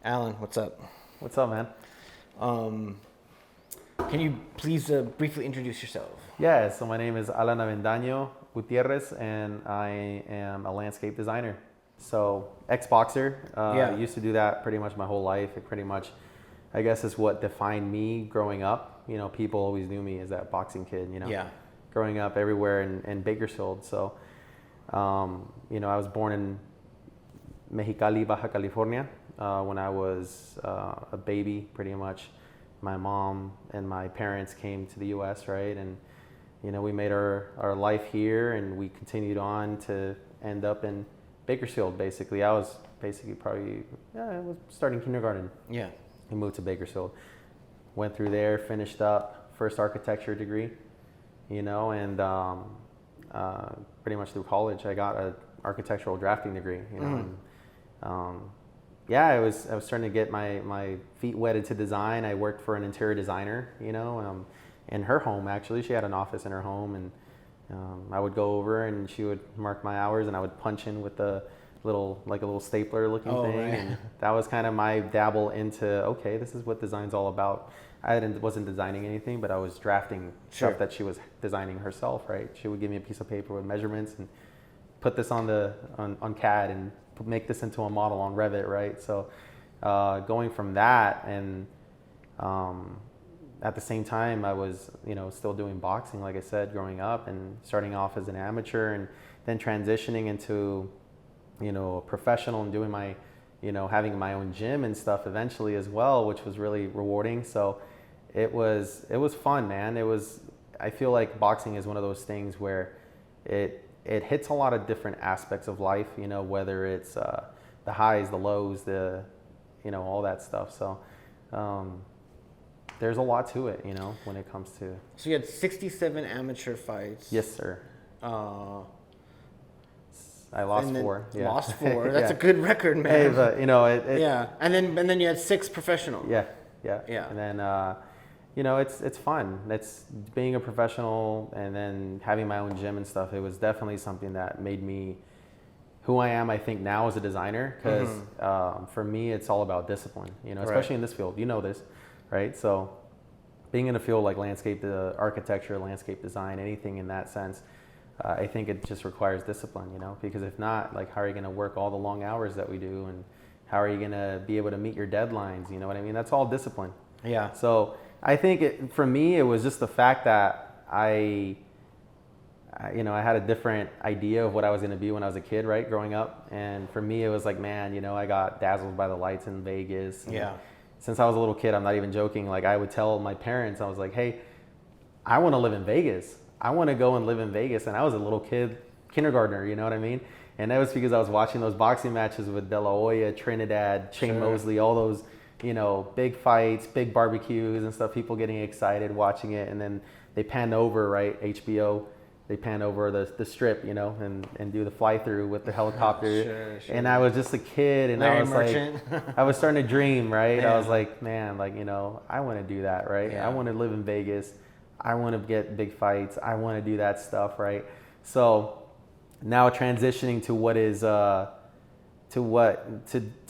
Alan, what's up? What's up, man? Um, can you please briefly introduce yourself? Yeah, so my name is Avendano Gutierrez, and I am a landscape designer. So ex-boxer, Yeah. used to do that pretty much my whole life. It pretty much, I guess, is what defined me growing up. You know, people always knew me as that boxing kid. Yeah. Growing up everywhere in Bakersfield. So, I was born in Mexicali, Baja California, when I was a baby, pretty much. My mom and my parents came to the U.S., right? And, we made our life here, and we continued on to end up in Bakersfield, basically. I was basically I was starting kindergarten. Yeah. We moved to Bakersfield. Went through there, finished up, first architecture degree, and pretty much through college, I got an architectural drafting degree, and I was starting to get my feet wetted to design. I worked for an interior designer, in her home. Actually, she had an office in her home, and I would go over and she would mark my hours, and I would punch in with a little stapler looking thing. Right. And that was kind of my dabble into, okay, this is what design's all about. Wasn't designing anything, but I was drafting stuff that she was designing herself, right? She would give me a piece of paper with measurements and put this on CAD and make this into a model on Revit, right? So going from that, and at the same time I was still doing boxing, like I said, growing up, and starting off as an amateur and then transitioning into a professional and doing my having my own gym and stuff eventually as well, which was really rewarding. So it was fun, man. I feel like boxing is one of those things where it hits a lot of different aspects of life, whether it's the highs, the lows, all that stuff. So there's a lot to it, when it comes to. So you had 67 amateur fights. Yes, sir. I lost 4. Yeah. Lost 4. That's a good record, man. Hey, but yeah, and then you had 6 professional. Yeah. Yeah. And then it's fun. It's being a professional and then having my own gym and stuff. It was definitely something that made me who I am, I think, now as a designer. Because for me, it's all about discipline. Especially in this field. You know this, right? So being in a field like landscape architecture, landscape design, anything in that sense, I think it just requires discipline. Because if not, like, how are you going to work all the long hours that we do, and how are you going to be able to meet your deadlines? You know what I mean? That's all discipline. Yeah. So I think for me, it was just the fact that I had a different idea of what I was going to be when I was a kid, right, growing up. And for me, it was like, man, I got dazzled by the lights in Vegas. Yeah. Since I was a little kid, I'm not even joking. Like, I would tell my parents, I was like, hey, I want to live in Vegas. I want to go and live in Vegas. And I was a little kid, kindergartner, you know what I mean? And that was because I was watching those boxing matches with De La Hoya, Trinidad, Shane Mosley, all those, big fights, big barbecues and stuff, people getting excited watching it. And then they pan over, right, HBO, they pan over the strip, and do the fly through with the helicopter. Sure. And I was just a kid, and Larry I was Merchant. like, I was starting to dream, right? Yeah. I was like, man, like, I want to do that, right? Yeah. I want to live in Vegas. I want to get big fights. I want to do that stuff, right? So now transitioning to what is, to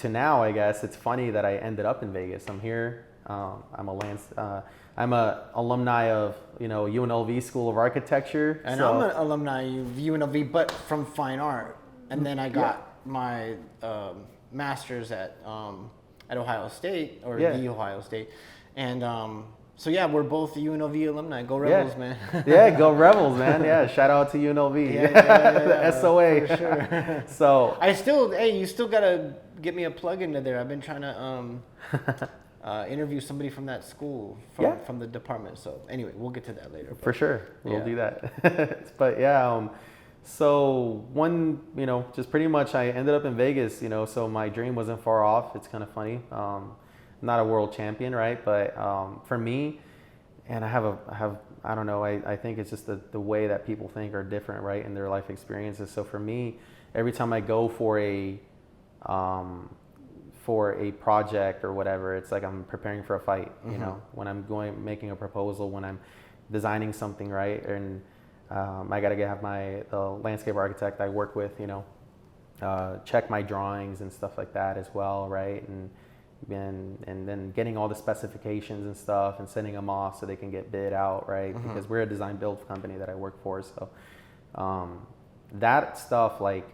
now, I guess it's funny that I ended up in Vegas. I'm here. I'm a alumni of UNLV School of Architecture. And I'm an alumni of UNLV, but from fine art. And then I got my master's at Ohio State, or the Ohio State. And so yeah, we're both UNLV alumni. Go Rebels, man. Yeah, go Rebels, man. Yeah, shout out to UNLV. The SOA. For sure. So you still gotta get me a plug into there. I've been trying to interview somebody from that school, from the department. So anyway, we'll get to that later. For sure, we'll do that. But yeah, so just pretty much I ended up in Vegas. So my dream wasn't far off. It's kind of funny. Not a world champion, right? But for me, and I don't know, I think it's just the way that people think are different, right, in their life experiences. So for me, every time I go for a project or whatever, it's like I'm preparing for a fight, when I'm making a proposal, when I'm designing something, right? And I got to have the landscape architect I work with, check my drawings and stuff like that as well, right? And and then getting all the specifications and stuff and sending them off so they can get bid out, right? Because we're a design build company that I work for, so that stuff, like,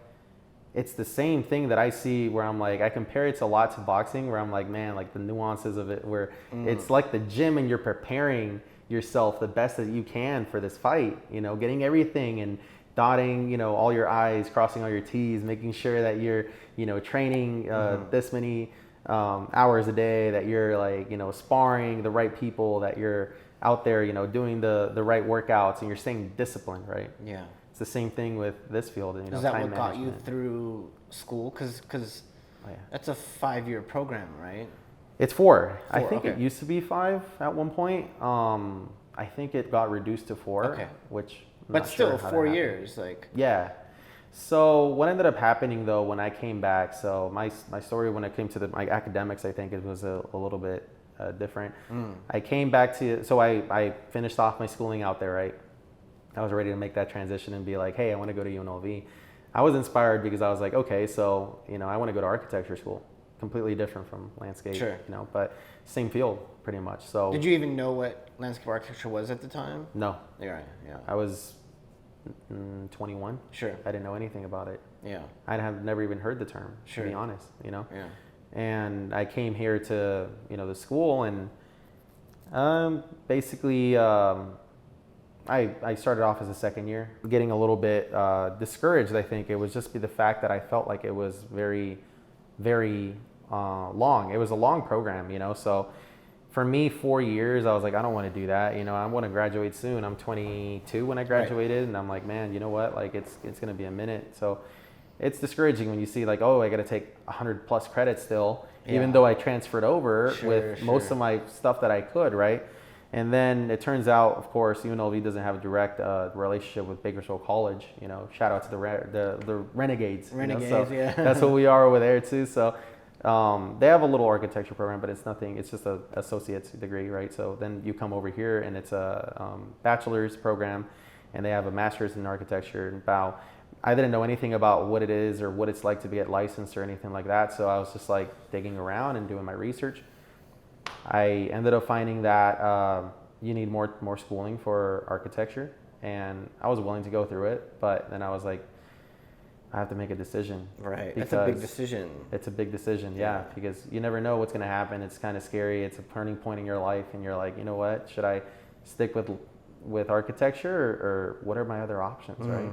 it's the same thing that I see where I'm like, I compare it a lot to boxing, where I'm like, man, like the nuances of it, where it's like the gym and you're preparing yourself the best that you can for this fight, getting everything and dotting, all your I's, crossing all your T's, making sure that you're, training this many hours a day, that you're like, sparring the right people, that you're out there, doing the right workouts, and you're staying disciplined, right? Yeah. It's the same thing with this field, Is that what got you through school? Because that's a 5-year program, right? It's 4. I think it used to be 5 at one point. I think it got reduced to 4, which but still 4 years, like. Yeah. So what ended up happening though when I came back? So my story when it came to my academics, I think it was a little bit different. I came back so I finished off my schooling out there, right? I was ready to make that transition and be like, hey, I want to go to UNLV. I was inspired because I was like, okay, so, I want to go to architecture school. Completely different from landscape, sure. But same field pretty much. So did you even know what landscape architecture was at the time? No. Yeah, right. Yeah. I was 21. Sure. I didn't know anything about it. Yeah. I have never even heard the term, sure. to be honest, Yeah. And I came here to, the school, and basically I started off as a second year, getting a little bit discouraged. I think it was just the fact that I felt like it was very, very long. It was a long program, so for me, 4 years, I was like, I don't want to do that. I want to graduate soon. I'm 22 when I graduated, right. And I'm like, man, you know what? Like, it's going to be a minute. So it's discouraging when you see like, oh, I got to take 100 plus credits still, even though I transferred over with most of my stuff that I could, right? And then it turns out, of course, UNLV doesn't have a direct relationship with Bakersfield College. Shout out to the Renegades. Renegades, so yeah. That's what we are over there too. So they have a little architecture program, but it's nothing. It's just an associate's degree, right? So then you come over here, and it's a bachelor's program, and they have a master's in architecture. And I didn't know anything about what it is or what it's like to get licensed or anything like that. So I was just like digging around and doing my research. I ended up finding that you need more schooling for architecture, and I was willing to go through it, but then I was like, I have to make a decision. Right, that's a big decision. It's a big decision, yeah, because you never know what's going to happen. It's kind of scary. It's a turning point in your life, and you're like, you know what? Should I stick with architecture, or what are my other options, right?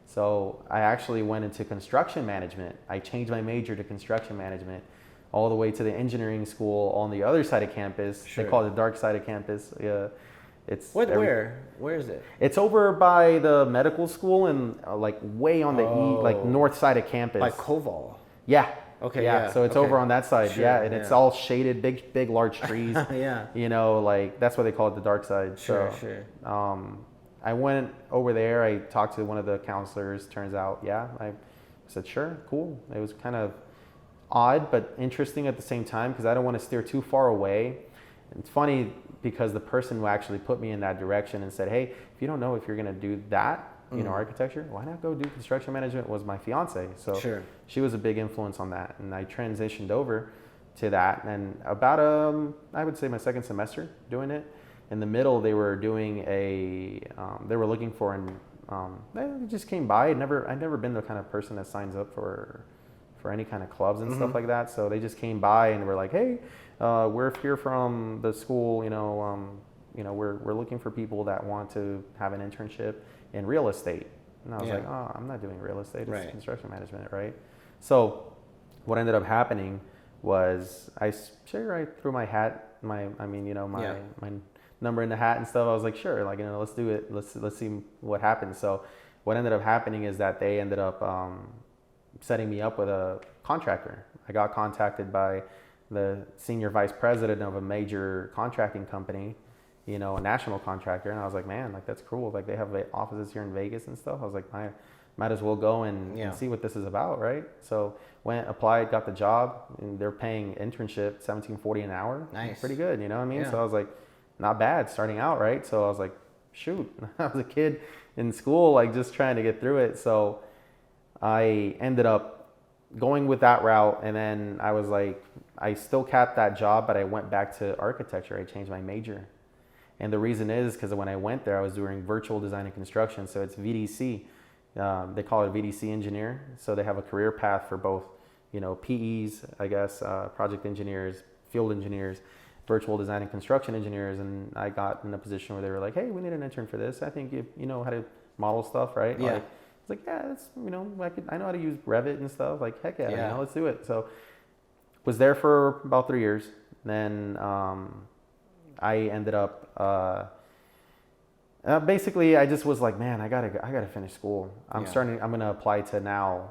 So I actually went into construction management. I changed my major to construction management, all the way to the engineering school on the other side of campus. Sure. They call it the dark side of campus. Yeah, it's where is it? It's over by the medical school and like way on the like north side of campus. By Koval. Yeah. Okay. Yeah. So it's over on that side. Sure, yeah, and it's all shaded, big, large trees. Yeah. Like that's why they call it the dark side. Sure. So, sure. I went over there. I talked to one of the counselors. Turns out, I said, sure, cool. It was kind of odd but interesting at the same time because I don't want to steer too far away. It's funny because the person who actually put me in that direction and said, hey, if you don't know if you're going to do that, architecture, why not go do construction management, was my fiance. So sure. She was a big influence on that, and I transitioned over to that. And about I would say my second semester doing it, in the middle they were doing they were looking for they just came by. I'd never been the kind of person that signs up for any kind of clubs and stuff like that. So they just came by and were like, hey, we're here from the school, we're looking for people that want to have an internship in real estate. And I was like, oh, I'm not doing real estate, it's construction management, right? So what ended up happening was I threw my hat, my number in the hat and stuff. I was like, sure, let's do it. Let's see what happens. So what ended up happening is that they ended up setting me up with a contractor. I got contacted by the senior vice president of a major contracting company, a national contractor. And I was like, man, that's cool. Like they have offices here in Vegas and stuff. I was like, I might as well go and see what this is about, right? So went, applied, got the job, and they're paying internship $17.40 an hour. Nice. Pretty good, you know what I mean? Yeah. So I was like, not bad starting out, right? So I was like, shoot, I was a kid in school, like just trying to get through it. So I ended up going with that route, and then I was like, I still kept that job, but I went back to architecture. I changed my major. And the reason is because when I went there, I was doing virtual design and construction. So it's VDC. They call it a VDC engineer. So they have a career path for both, PEs, I guess, project engineers, field engineers, virtual design and construction engineers. And I got in a position where they were like, hey, we need an intern for this. I think you know how to model stuff, right? Yeah. Like, it's like, yeah, that's, I know how to use Revit and stuff. Like, heck yeah, let's do it. So was there for about 3 years. Then I ended up basically I just was like, man, I gotta finish school. I'm gonna apply to now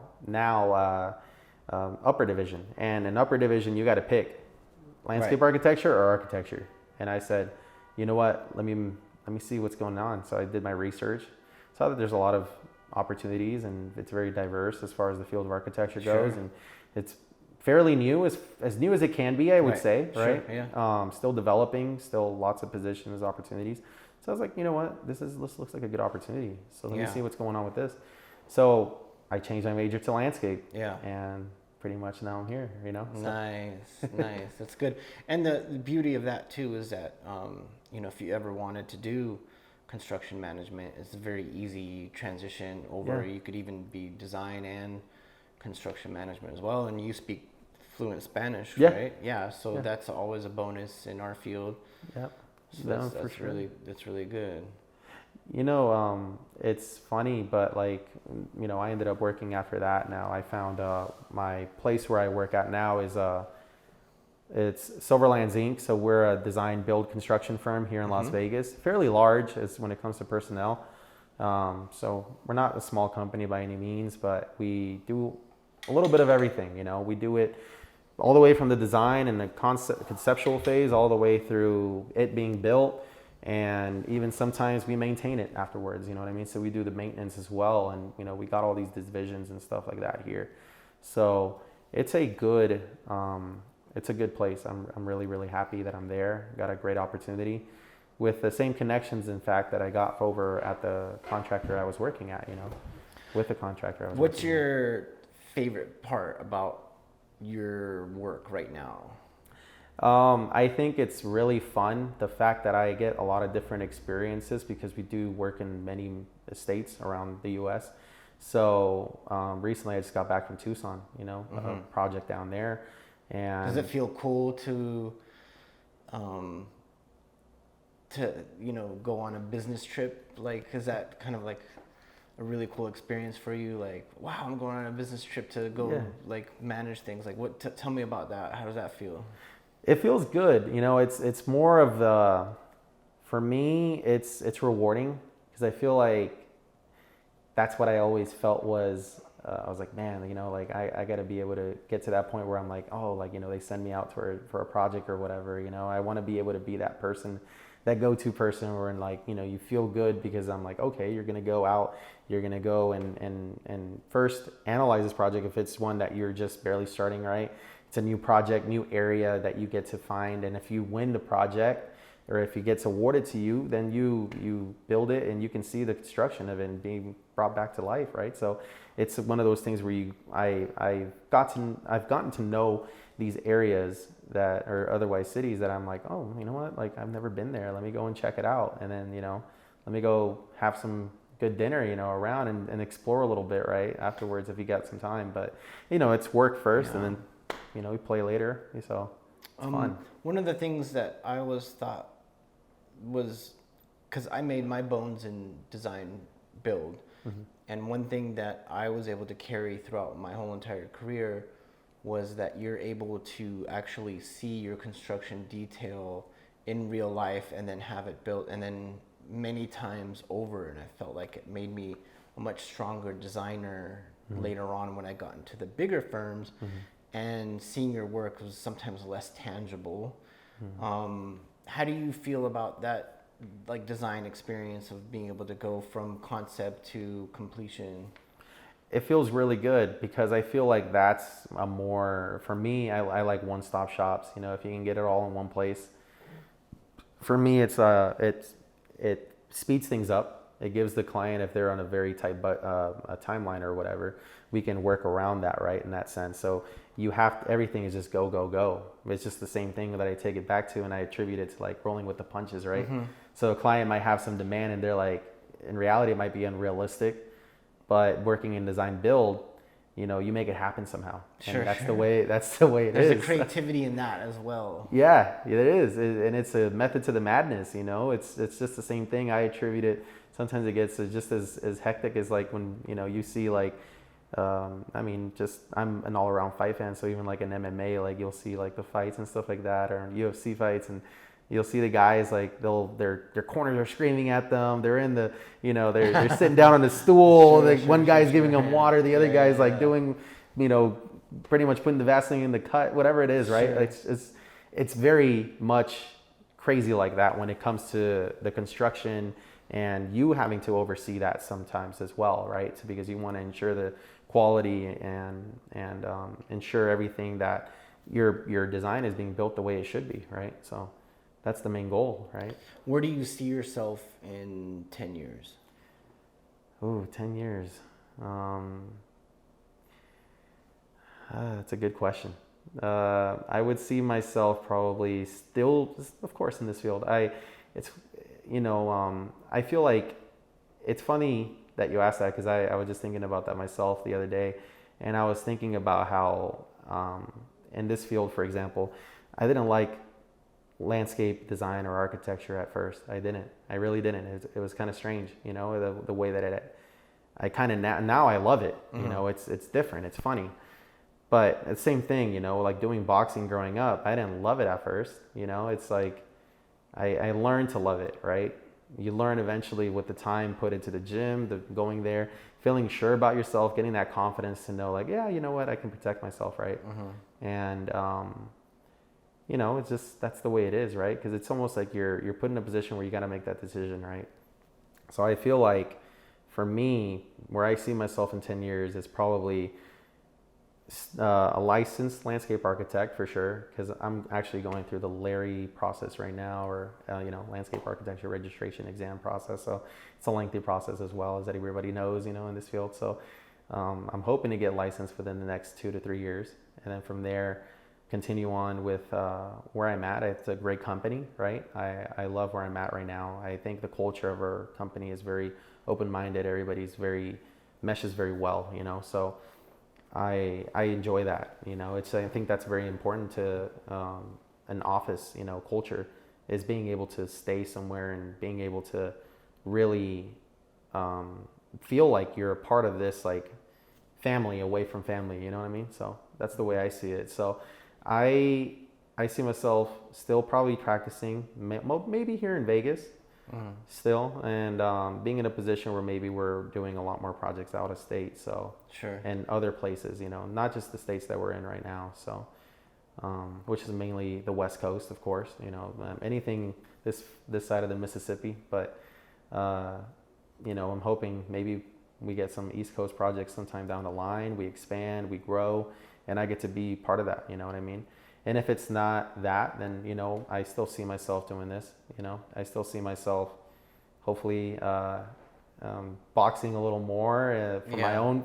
upper division, and in upper division you got to pick landscape architecture or architecture. And I said, you know what, let me see what's going on. So I did my research, saw that there's a lot of opportunities and it's very diverse as far as the field of architecture goes, and it's fairly new, as new as it can be, I would say, right? Sure, yeah. Still developing, still lots of positions, opportunities. So I was like, you know what, this looks like a good opportunity. So let me see what's going on with this. So I changed my major to landscape. Yeah. And pretty much now I'm here, So. Nice. That's good. And the beauty of that too is that, if you ever wanted to do construction management, it's a very easy transition over. You could even be design and construction management as well. And you speak fluent Spanish, right? Yeah. So that's always a bonus in our field. Yep. So that's really good. It's funny, but I ended up working after that. Now I found my place where I work at now is it's Silverlands Inc. So we're a design build construction firm here in Las Vegas, fairly large as when it comes to personnel. So we're not a small company by any means, but we do a little bit of everything. We do it all the way from the design and the conceptual phase all the way through it being built, and even sometimes we maintain it afterwards, you know what I mean? So we do the maintenance as well, and we got all these divisions and stuff like that here. So it's a good place. I'm really, really happy that I'm there. Got a great opportunity with the same connections, in fact, that I got over at the contractor I was working at, with the contractor I was What's your favorite part about your work right now? I think it's really fun, the fact that I get a lot of different experiences because we do work in many states around the U.S. So recently I just got back from Tucson, a project down there. And does it feel cool to go on a business trip? Like, is that kind of like a really cool experience for you? Like, wow, I'm going on a business trip to go manage things. Like, tell me about that. How does that feel? It feels good. It's more of for me, it's rewarding because I feel like that's what I always felt was, I was like, man, I got to be able to get to that point where I'm like, oh, they send me out for a project or whatever, I want to be able to be that person, that go-to person where you feel good because I'm like, okay, you're going to go out, you're going to go and first analyze this project. If it's one that you're just barely starting, right? It's a new project, new area that you get to find. And if you win the project or if it gets awarded to you, then you build it and you can see the construction of it and being brought back to life, right? So it's one of those things where I've gotten to know these areas that are otherwise cities that I'm like, oh, you know what? Like, I've never been there. Let me go and check it out. And then, let me go have some good dinner, around and explore a little bit, right? Afterwards, if you got some time. But, it's work first and then, we play later. So it's fun. One of the things that I always thought was, because I made my bones in design build, and one thing that I was able to carry throughout my whole entire career was that you're able to actually see your construction detail in real life and then have it built, and then many times over. And I felt like it made me a much stronger designer later on when I got into the bigger firms. And seeing your work was sometimes less tangible. How do you feel about that, like, design experience of being able to go from concept to completion? It feels really good because I feel like that's for me, I like one-stop shops. If you can get it all in one place. For me, it speeds things up. It gives the client, if they're on a very tight a timeline or whatever, we can work around that, right, in that sense. So everything is just go, go, go. It's just the same thing that I take it back to, and I attribute it to like rolling with the punches, right? So a client might have some demand, and they're like, in reality, it might be unrealistic, but working in design build, you know, you make it happen somehow. And that's the way it is. There's a creativity in that as well. Yeah, it is. And it's a method to the madness, you know. It's just the same thing. I attribute it. Sometimes it gets just as hectic as like when, you know, you see like, I mean, just I'm an all-around fight fan, so even like an MMA, like you'll see like the fights and stuff like that, or UFC fights, and you'll see the guys like their corners are screaming at them. They're in the, you know, they're sitting down on the stool. One guy's giving them water, the other guy's like doing, you know, pretty much putting the Vaseline in the cut, whatever it is, right? It's very much crazy like that when it comes to the construction, and you having to oversee that sometimes as well, right? So because you want to ensure the quality and ensure everything that your design is being built the way it should be, right? So that's the main goal, right? Where do you see yourself in 10 years? Oh, 10 years. That's a good question. I would see myself probably still, of course, in this field. I feel like it's funny that you asked that, because I was just thinking about that myself the other day, and I was thinking about how in this field, for example, I didn't like landscape design or architecture at first. I really didn't. It was kind of strange, you know, the way that I kind of now I love it. You know, it's different. It's funny. But the same thing, you know, like doing boxing growing up, I didn't love it at first. You know, it's like I learned to love it, right? You learn eventually with the time put into the gym, going there, feeling sure about yourself, getting that confidence to know like, yeah, you know what, I can protect myself, right? And you know, it's just, that's the way it is, right? Because it's almost like you're put in a position where you got to make that decision, right? So I feel like for me, where I see myself in 10 years is probably a licensed landscape architect for sure, because I'm actually going through the LARI process right now, or you know, landscape architecture registration exam process. So it's a lengthy process as well, as everybody knows, you know, in this field. So I'm hoping to get licensed within the next 2 to 3 years, and then from there continue on with where I'm at. It's a great company, right? I love where I'm at right now. I think the culture of our company is very open-minded. Everybody's meshes very well, you know. So I enjoy that, you know. I think that's very important to an office, you know, culture, is being able to stay somewhere and being able to really feel like you're a part of this like family away from family, you know what I mean? So that's the way I see it. So I see myself still probably practicing, maybe here in Vegas still, and being in a position where maybe we're doing a lot more projects out of state, so and other places, you know, not just the states that we're in right now. So which is mainly the West Coast, of course, you know, anything this side of the Mississippi, but you know, I'm hoping maybe we get some East Coast projects sometime down the line. We expand, we grow, and I get to be part of that, you know what I mean? And if it's not that, then, you know, I still see myself doing this, you know? I still see myself hopefully boxing a little more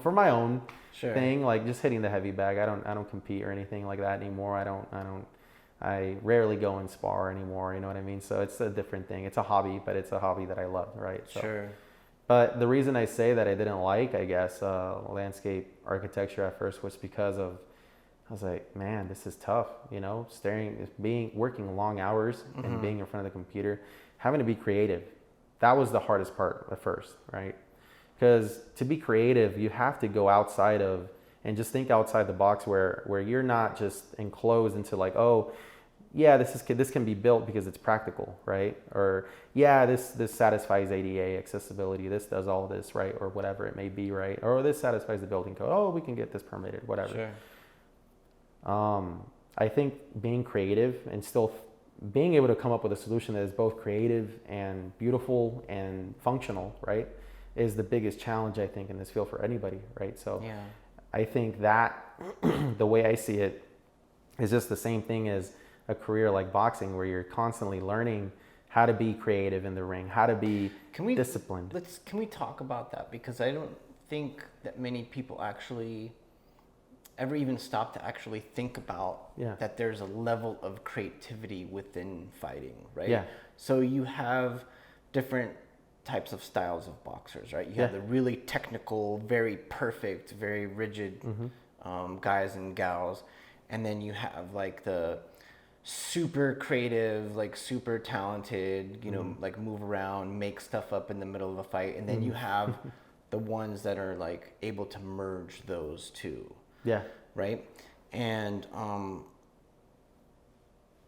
for my own thing, like just hitting the heavy bag. I don't compete or anything like that anymore. I rarely go and spar anymore, you know what I mean? So it's a different thing. It's a hobby, but it's a hobby that I love, right? So, but the reason I say that I didn't like, I guess, landscape architecture at first was because I was like, man, this is tough, you know, working long hours and being in front of the computer, having to be creative. That was the hardest part at first, right? Because to be creative, you have to go outside of, and just think outside the box where you're not just enclosed into like, oh, yeah, this can be built because it's practical, right? Or yeah, this satisfies ADA accessibility. This does all this, right? Or whatever it may be, right? Or this satisfies the building code. Oh, we can get this permitted, whatever. I think being creative and still being able to come up with a solution that is both creative and beautiful and functional, right, is the biggest challenge, I think, in this field for anybody, right? So I think that the way I see it is just the same thing as a career like boxing, where you're constantly learning how to be creative in the ring, how to be disciplined. Can we talk about that? Because I don't think that many people actually ever even stop to actually think about that there's a level of creativity within fighting, right? Yeah. So you have different types of styles of boxers, right? You have the really technical, very perfect, very rigid guys and gals, and then you have like the super creative, like super talented, you know, like move around, make stuff up in the middle of a fight, and then you have the ones that are like able to merge those two. Yeah. Right? And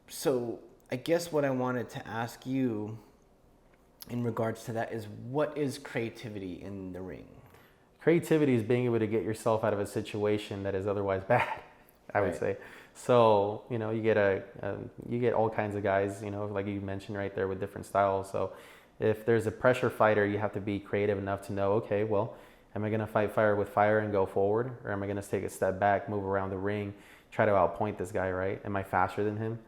so I guess what I wanted to ask you in regards to that is, what is creativity in the ring? Creativity is being able to get yourself out of a situation that is otherwise bad, I would say. So, you know, you get all kinds of guys, you know, like you mentioned right there, with different styles. So if there's a pressure fighter, you have to be creative enough to know, okay, well, am I going to fight fire with fire and go forward? Or am I going to take a step back, move around the ring, try to outpoint this guy, right? Am I faster than him?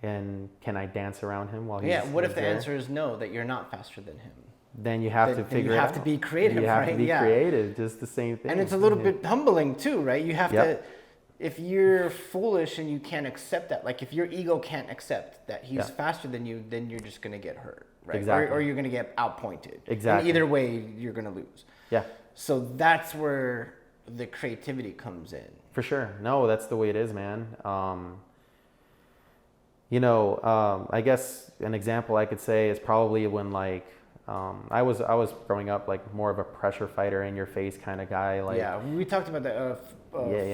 And can I dance around him while he's what if the there? answer is no, that you're not faster than him? Then you have to figure it out. You have to be creative, right? You have to be creative, just the same thing. And it's a little bit humbling too, right? You have to, if you're foolish and you can't accept that, like if your ego can't accept that he's faster than you, then you're just going to get hurt, right? Exactly. Or you're going to get outpointed. Exactly. And either way, you're going to lose. Yeah. So that's where the creativity comes in. For sure. No, that's the way it is, man. You know, I guess an example I could say is probably when like, I was growing up like more of a pressure fighter, in your face kind of guy. Like, we talked about the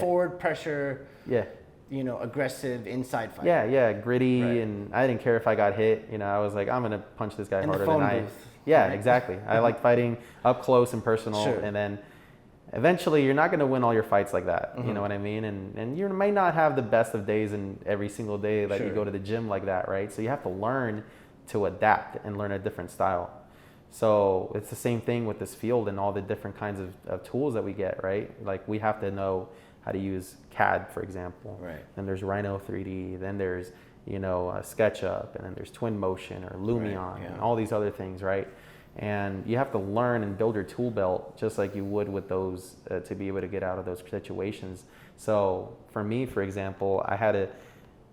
forward pressure. Yeah. You know, aggressive inside fight. Yeah, gritty, and I didn't care if I got hit. You know, I was like, I'm gonna punch this guy harder than I. Yeah, exactly. I like fighting up close and personal, and then eventually you're not gonna win all your fights like that. You know what I mean? And you may not have the best of days in every single day that you go to the gym like that, right? So you have to learn to adapt and learn a different style. So it's the same thing with this field and all the different kinds of tools that we get, right? Like we have to know how to use CAD, for example. Right. Then there's Rhino 3D. Then there's, you know, SketchUp, and then there's Twin Motion or Lumion, and all these other things, right? And you have to learn and build your tool belt just like you would with those to be able to get out of those situations. So for me, for example,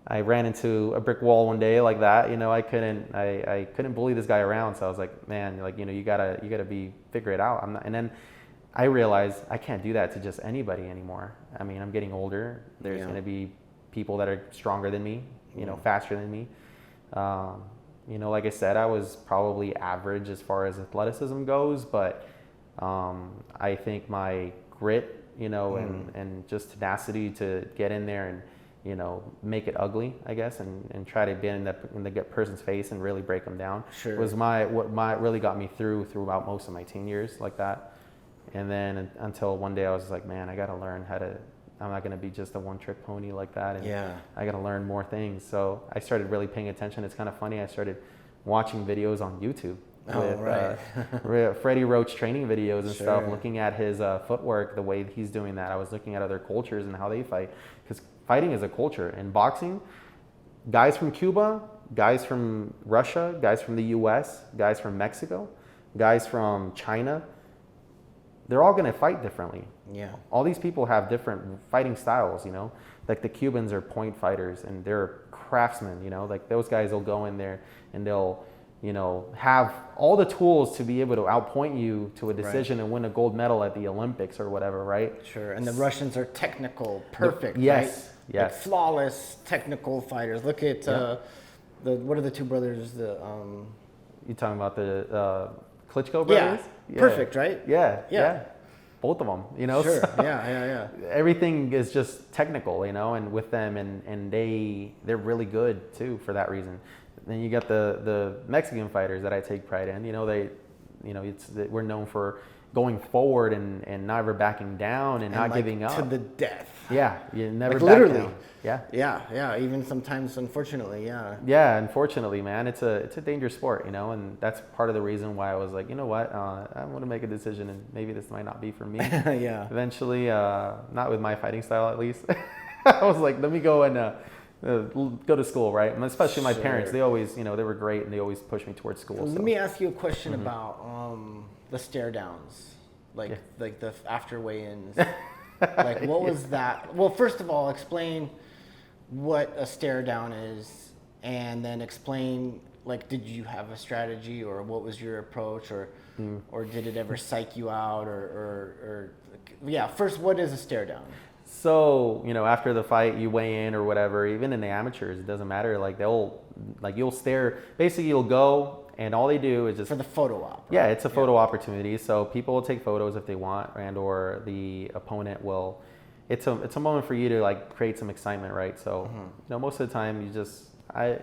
I ran into a brick wall one day like that. You know, I couldn't bully this guy around. So I was like, man, like, you know, you gotta figure it out. And then I realized I can't do that to just anybody anymore. I mean, I'm getting older. There's going to be people that are stronger than me, you know, faster than me. You know, like I said, I was probably average as far as athleticism goes, but I think my grit, you know, and just tenacity to get in there and, you know, make it ugly, I guess, and try to get in the person's face and really break them down was what really got me throughout most of my teen years like that. And then until one day I was like, man, I got to learn I'm not going to be just a one-trick pony like that. And I got to learn more things. So I started really paying attention. It's kind of funny. I started watching videos on YouTube with Freddie Roach training videos and stuff, looking at his footwork, the way he's doing that. I was looking at other cultures and how they fight, because fighting is a culture. In boxing, guys from Cuba, guys from Russia, guys from the US, guys from Mexico, guys from China, they're all going to fight differently. Yeah. All these people have different fighting styles, you know. Like the Cubans are point fighters and they're craftsmen, you know. Like those guys will go in there and they'll, you know, have all the tools to be able to outpoint you to a decision and win a gold medal at the Olympics or whatever, right? Sure. And the Russians are technical, perfect, yes, right? Yes. Like flawless technical fighters. Look at what are the two brothers? You talking about the Klitschko brothers? Yeah. Perfect, right? Yeah. Both of them, you know. Sure. So yeah. Everything is just technical, you know, and with them, and they're really good too for that reason. Then you got the Mexican fighters that I take pride in. You know, we're known for going forward and never backing down and not like giving up to the death. Yeah, you never like back literally. down. Yeah. Even sometimes, unfortunately, Yeah, unfortunately, man, it's a dangerous sport, you know, and that's part of the reason why I was like, you know what, I want to make a decision, and maybe this might not be for me. Yeah. Eventually, not with my fighting style, at least. I was like, let me go and go to school, right? And especially my parents, Sure. they always, they were great and they always pushed me towards school. So So. let me ask you a question about the stare downs, like Yeah. like the after weigh-ins. Like what was that? Well, first of all, explain what a stare down is, and then explain, like, did you have a strategy, or what was your approach, or did it ever psych you out, or yeah, first, what is a stare down? So, after the fight, you weigh in or whatever, even in the amateurs, it doesn't matter. Like you'll stare, basically you'll go and all they do is just. For the photo op. Right? Yeah, it's a photo opportunity. So people will take photos if they want, and or the opponent will, it's a moment for you to like create some excitement, right? So, most of the time you just, I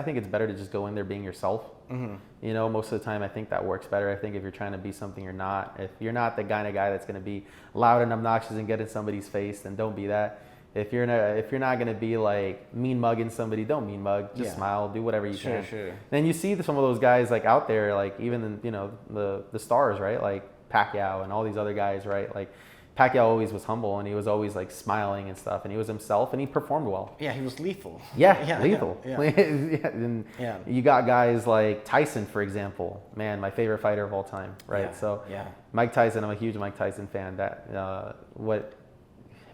think it's better to just go in there being yourself. Most of the time I think that works better. I think if you're trying to be something you're not, if you're not the kind of guy that's going to be loud and obnoxious and get in somebody's face, then don't be that. If you're not going to be like mean mugging somebody, don't mean mug. Just smile, do whatever you can. Sure. Then you see some of those guys like out there, like even the stars, right? Like Pacquiao and all these other guys, right? Like Pacquiao always was humble and he was always like smiling and stuff, and he was himself and he performed well. Yeah, he was lethal. Yeah, lethal. Yeah. And you got guys like Tyson, for example. Man, my favorite fighter of all time, right? Yeah, So yeah. Mike Tyson, I'm a huge Mike Tyson fan. That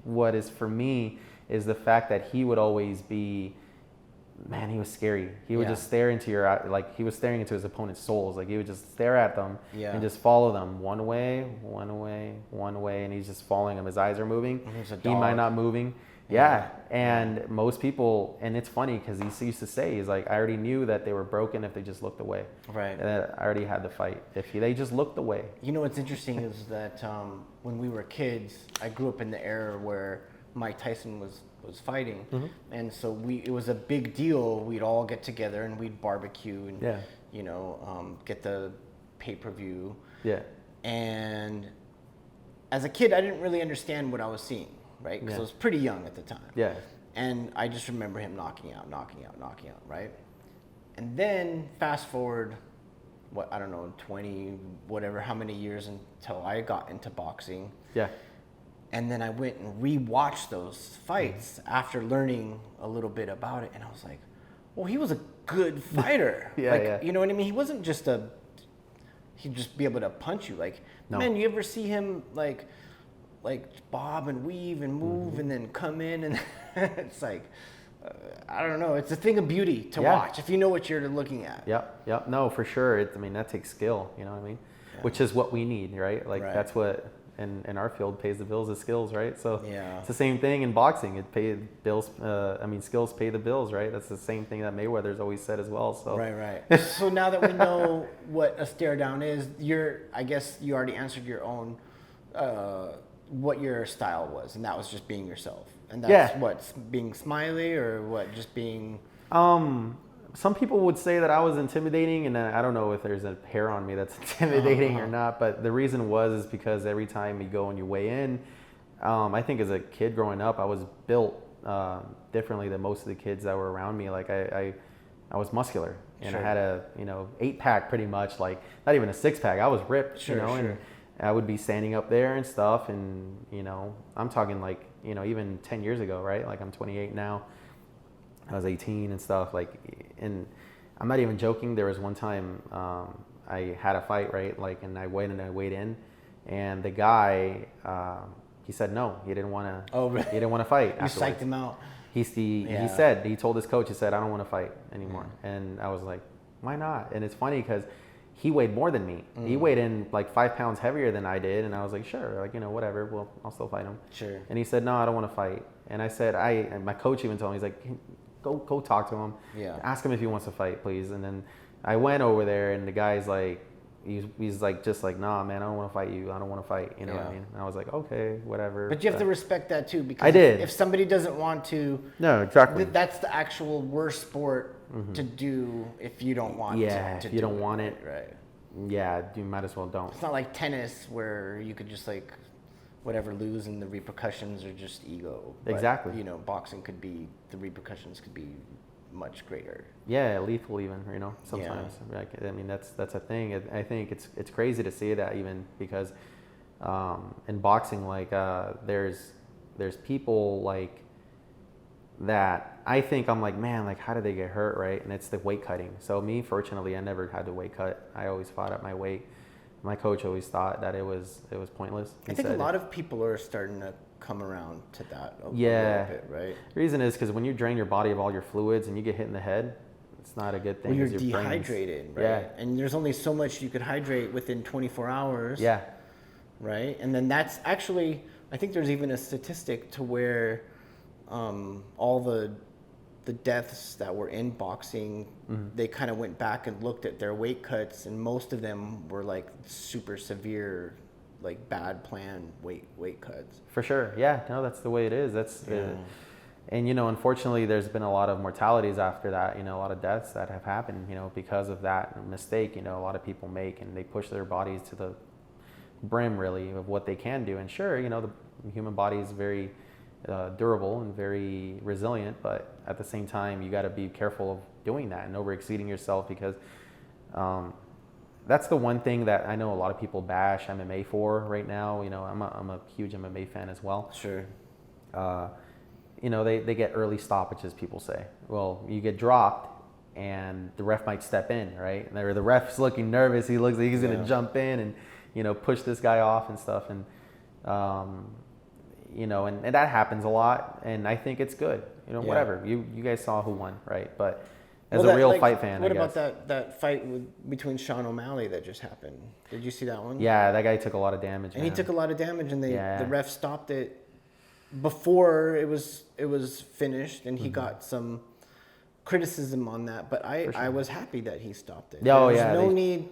what is for me is the fact that he would always be, man, he was scary. He would just stare into your eye, like he was staring into his opponent's souls. Like he would just stare at them and just follow them one way, and he's just following them. His eyes are moving. He might not moving. Yeah. And most people, and it's funny because he used to say, he's like, I already knew that they were broken if they just looked away. Right. And I already had the fight if they just looked away. You know what's interesting is that when we were kids, I grew up in the era where Mike Tyson was fighting, and so it was a big deal. We'd all get together and we'd barbecue and get the pay-per-view. Yeah. And as a kid, I didn't really understand what I was seeing, right? Because I was pretty young at the time. Yeah. And I just remember him knocking out, right? And then fast forward, 20, whatever, how many years until I got into boxing. Yeah. And then I went and rewatched those fights after learning a little bit about it, and I was like, well, he was a good fighter. You know what I mean? He wasn't just he'd just be able to punch you. Like, man, you ever see him like bob and weave and move and then come in, and it's like, I don't know. It's a thing of beauty to watch if you know what you're looking at. Yep. No, for sure. that takes skill. You know what I mean? Yeah. Which is what we need, right? Like that's what in our field pays the bills is skills, right? So it's the same thing in boxing. It pays bills. Skills pay the bills, right? That's the same thing that Mayweather's always said as well. So right. So now that we know what a stare down is, I guess you already answered your own what your style was, and that was just being yourself. And that's what, being smiley, or what, just being... Some people would say that I was intimidating, and I don't know if there's a hair on me that's intimidating or not, but the reason is because every time you go and you weigh in, I think as a kid growing up, I was built differently than most of the kids that were around me. Like I was muscular, and I had a 8-pack pretty much, like not even a 6-pack. I was ripped, and I would be standing up there and stuff, and I'm talking like even 10 years ago, right? Like I'm 28 now. I was 18 and stuff, and I'm not even joking. There was one time I had a fight, right? And I weighed in, and the guy, he said no, he didn't want to. Oh, really? He didn't want to fight. You psyched him out. He told his coach, he said, I don't want to fight anymore. And I was like, why not? And it's funny because he weighed more than me. He weighed in like 5 pounds heavier than I did, and I was like, sure, whatever. Well, I'll still fight him. Sure. And he said, no, I don't want to fight. And I said, and my coach even told me, he's like, Go talk to him. Yeah. Ask him if he wants to fight, please. And then I went over there, and the guy's like, he's like, just like, nah, man, I don't want to fight you. I don't want to fight. You know what I mean? And I was like, okay, whatever. But you have to respect that too, because I did. If somebody doesn't want to, no, exactly. That's the actual worst sport to do if you don't want to. Yeah, if you don't want it, right? Yeah, you might as well don't. It's not like tennis where you could just like whatever lose, and the repercussions are just ego. But, exactly. Boxing the repercussions could be much greater. Yeah, lethal even. Sometimes. Yeah. That's a thing. I think it's crazy to say that even because in boxing, there's people like that I think I'm like, man, like how did they get hurt, right? And it's the weight cutting. So me, fortunately, I never had to weight cut. I always fought at my weight. My coach always thought that it was pointless. I think a lot of people are starting to come around to that a little bit, right? The reason is because when you drain your body of all your fluids and you get hit in the head, it's not a good thing. Well, you're dehydrated, right? Yeah. And there's only so much you could hydrate within 24 hours. Yeah. Right? And then that's actually, I think there's even a statistic to where all the deaths that were in boxing, they kind of went back and looked at their weight cuts, and most of them were like super severe, like bad plan weight cuts. For sure. Yeah. No, that's the way it is. And, you know, unfortunately, there's been a lot of mortalities after that, you know, a lot of deaths that have happened, you know, because of that mistake, you know, a lot of people make, and they push their bodies to the brim, really, of what they can do. And sure, you know, the human body is very durable and very resilient, but at the same time, you got to be careful of doing that and overexceeding yourself, because that's the one thing that I know a lot of people bash MMA for right now. You know, I'm a huge MMA fan as well. Sure. You know, they get early stoppages, people say. Well, you get dropped and the ref might step in, right? And the ref's looking nervous. He looks like he's going to jump in and, you know, push this guy off and stuff. And, you know, and that happens a lot. And I think it's good, you know, whatever. You guys saw who won, right? But as a real fight fan, I guess. What about that fight between Sean O'Malley that just happened? Did you see that one? Yeah, that guy took a lot of damage. And he took a lot of damage, and the ref stopped it before it was finished, and he got some criticism on that. But I was happy that he stopped it. Oh, there was no need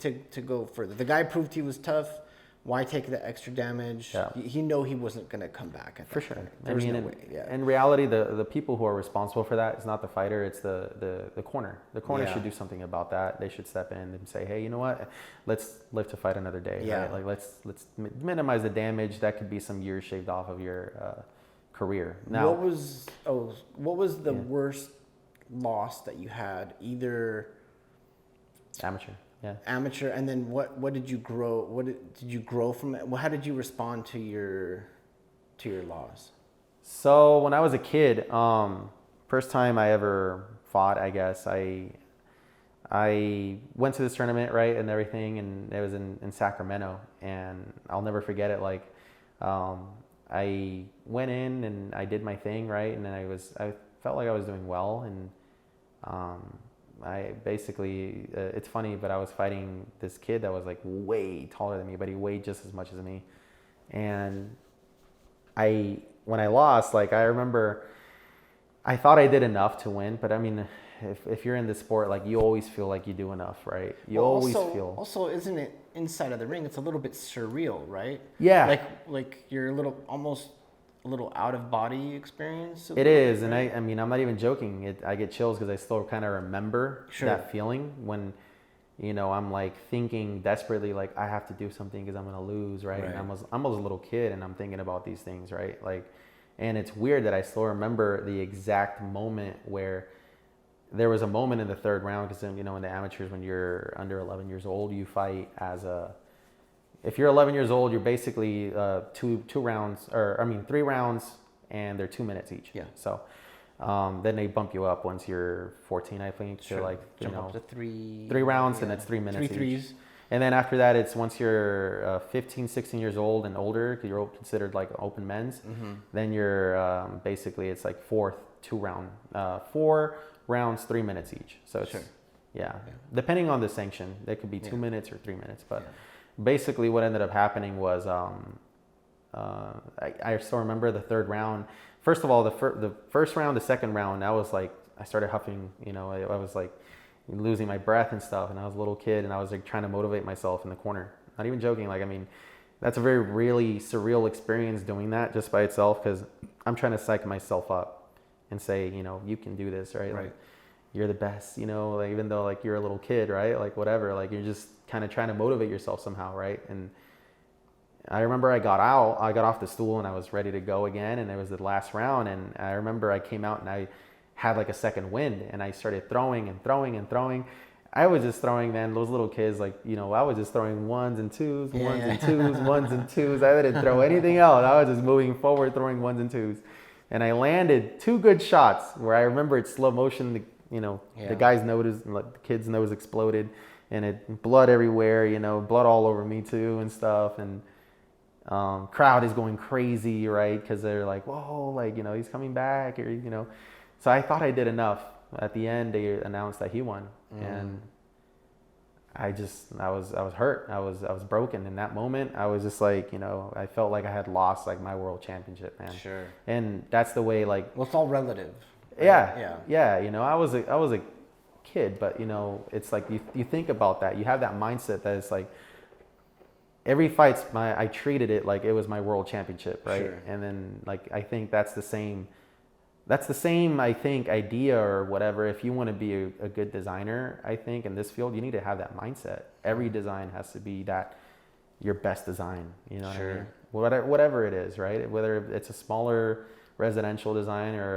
to go further. The guy proved he was tough. Why take the extra damage? Yeah. He wasn't going to come back. For sure. There's no way. Yeah. In reality, the people who are responsible for that is not the fighter, it's the corner. The corner should do something about that. They should step in and say, hey, you know what? Let's live to fight another day. Yeah. Right? Like let's minimize the damage. That could be some years shaved off of your career. Now, what was the worst loss that you had? Either amateur. Yeah. Amateur, and then what did you grow? Did you grow from it? Well, how did you respond to your loss? So when I was a kid, first time I ever fought, I guess I went to this tournament, right, and everything, and it was in Sacramento, and I'll never forget it. Like, I went in and I did my thing, right, and then I felt like I was doing well, and I basically, it's funny, but I was fighting this kid that was like way taller than me, but he weighed just as much as me. And when I lost, like I remember, I thought I did enough to win, but I mean, if you're in this sport, like you always feel like you do enough, right? Also, isn't it inside of the ring? It's a little bit surreal, right? Yeah. Like you're almost a little out of body experience. It is, right? And I mean, I'm not even joking. I get chills because I still kind of remember that feeling when, you know, I'm like thinking desperately, like I have to do something because I'm gonna lose, right? And I'm a little kid and I'm thinking about these things, right? Like, and it's weird that I still remember the exact moment where there was a moment in the third round, because you know, in the amateurs, when you're under 11 years old, you fight if you're 11 years old, you're basically 3 rounds, and they're 2 minutes each. Yeah. So then they bump you up once you're 14, I think, to like jump up to 3 rounds, and it's 3 minutes 3 threes. each. And then after that, it's once you're 15, 16 years old and older, because you're considered like open men's. Mm-hmm. Then you're basically, it's like 4 rounds, 3 minutes each. So it's depending on the sanction, that could be 2 minutes or 3 minutes, but. Yeah. Basically, what ended up happening was I still remember the third round. First of all, the first round, the second round, I was like, I started huffing, you know, I was like losing my breath and stuff, and I was a little kid, and I was like trying to motivate myself in the corner. Not even joking. Like, I mean, that's a really surreal experience doing that just by itself, because I'm trying to psych myself up and say, you know, you can do this, right? Like, you're the best, you know, like, even though like you're a little kid, right? Like whatever, like you're just kind of trying to motivate yourself somehow, right? And I remember I got off the stool and I was ready to go again, and it was the last round, and I remember I came out and I had like a second wind, and I started throwing. I was just throwing, man, those little kids, like, you know, I was just throwing ones and twos. I didn't throw anything else. I was just moving forward, throwing ones and twos. and I landed 2 good shots where I remember it's slow motion. The guy's nose, like the kid's nose exploded, and it blood everywhere. Blood all over me too and stuff. And crowd is going crazy, right? Because they're like, whoa, like he's coming back, or So I thought I did enough. At the end, they announced that he won, and I was hurt. I was broken in that moment. I was just like, I felt like I had lost like my world championship, man. Sure. And that's the way, like, well, it's all relative. Right? Yeah. I was a kid, but it's like you think about that. You have that mindset that it's like every fight's I treated it like it was my world championship, right? Sure. And then like I think that's the same. I think, idea or whatever. If you want to be a good designer, I think in this field, you need to have that mindset. Every design has to be your best design. You know sure. what I mean? Whatever it is, right? Whether it's a smaller residential design or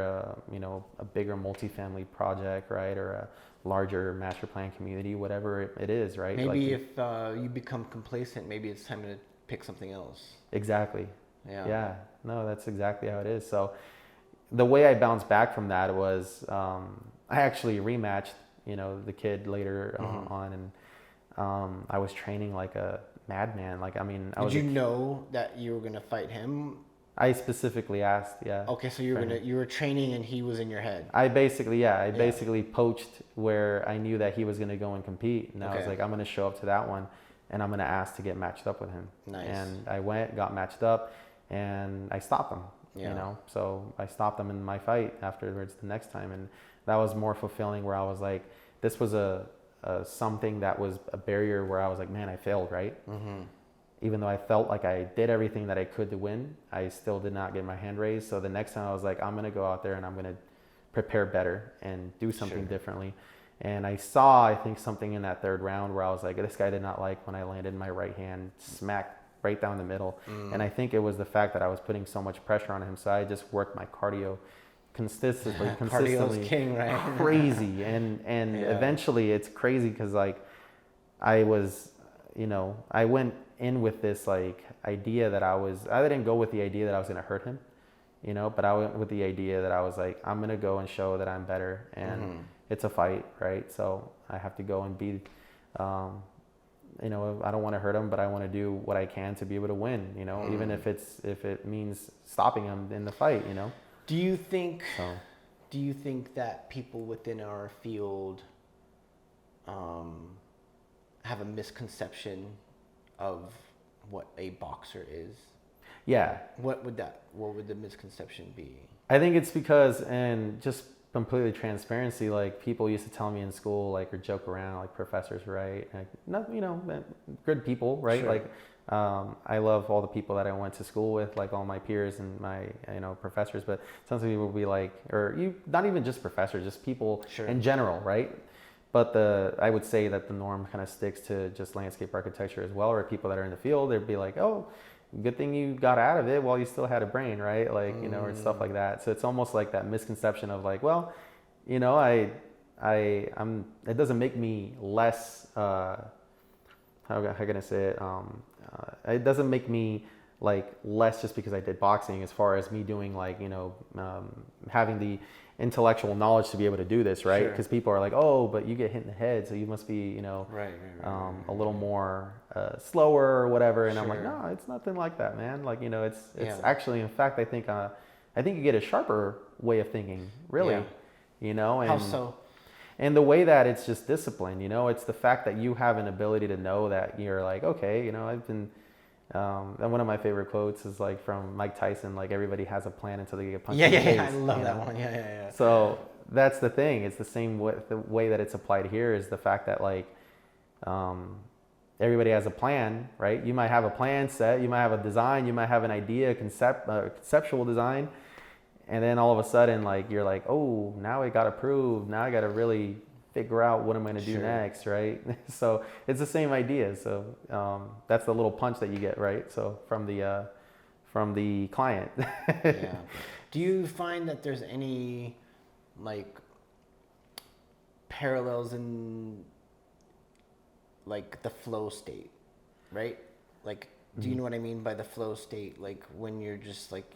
a bigger multifamily project, right? Or a larger master plan community, whatever it is, right? Maybe if you become complacent, maybe it's time to pick something else. Exactly. Yeah. Yeah. No, that's exactly how it is. So the way I bounced back from that was I actually rematched, the kid later on, and I was training like a madman. Like, I mean, Did you know that you were gonna fight him? I specifically asked, yeah. Okay, so you were training and he was in your head. I basically poached where I knew that he was gonna go and compete, and I was like, I'm gonna show up to that one, and I'm gonna ask to get matched up with him. Nice. And I went, got matched up, and I stopped him. Yeah. So I stopped him in my fight afterwards the next time, and that was more fulfilling, where I was like, this was a something that was a barrier where I was like, man, I failed, right? Mm-hmm. Even though I felt like I did everything that I could to win, I still did not get my hand raised. So the next time I was like, I'm going to go out there and I'm going to prepare better and do something differently. And I saw, I think, something in that third round where I was like, this guy did not like when I landed my right hand smack right down the middle. And I think it was the fact that I was putting so much pressure on him. So I just worked my cardio consistently. Cardio's king, right? Crazy. And eventually it's crazy because like I was, I went in with this like idea that I didn't go with the idea that I was going to hurt him, but I went with the idea that I was like, I'm going to go and show that I'm better, and it's a fight, right? So I have to go and be, I don't want to hurt him, but I want to do what I can to be able to win, even if it means stopping him in the fight, Do you think that people within our field have a misconception of what a boxer is? Yeah. What would the misconception be? I think it's because, and just completely transparency, like people used to tell me in school, like, or joke around, like professors, right? Like, not, good people, right? Sure. Like, I love all the people that I went to school with, like all my peers and my, professors, but some people will be like, not even just professors, just people in general, right? But I would say that the norm kind of sticks to just landscape architecture as well, or people that are in the field, they'd be like, oh, good thing you got out of it while you still had a brain, right? Like, or stuff like that. So it's almost like that misconception of like, well, it doesn't make me less, how can I say it? It doesn't make me like less just because I did boxing, as far as me doing like, having the intellectual knowledge to be able to do this, right? Because people are like, oh, but you get hit in the head, so you must be, right. A little more slower or whatever. And I'm like, no, it's nothing like that, man. Like, it's actually, in fact, I think you get a sharper way of thinking, really. And how so? And the way that it's just discipline, it's the fact that you have an ability to know that you're like, okay, I've been. And one of my favorite quotes is like from Mike Tyson, like everybody has a plan until they get punched in the face. I love that one. Yeah. So that's the thing. It's the same way, the way that it's applied here is the fact that like everybody has a plan, right? You might have a plan set, you might have a design, you might have an idea, conceptual design, and then all of a sudden like you're like, oh, now it got approved. Now I got to really figure out what I'm going to do next, right? So it's the same idea. So that's the little punch that you get, right? So from the client. Yeah. Do you find that there's any like parallels in like the flow state, right? Like, do you know what I mean by the flow state? Like when you're just like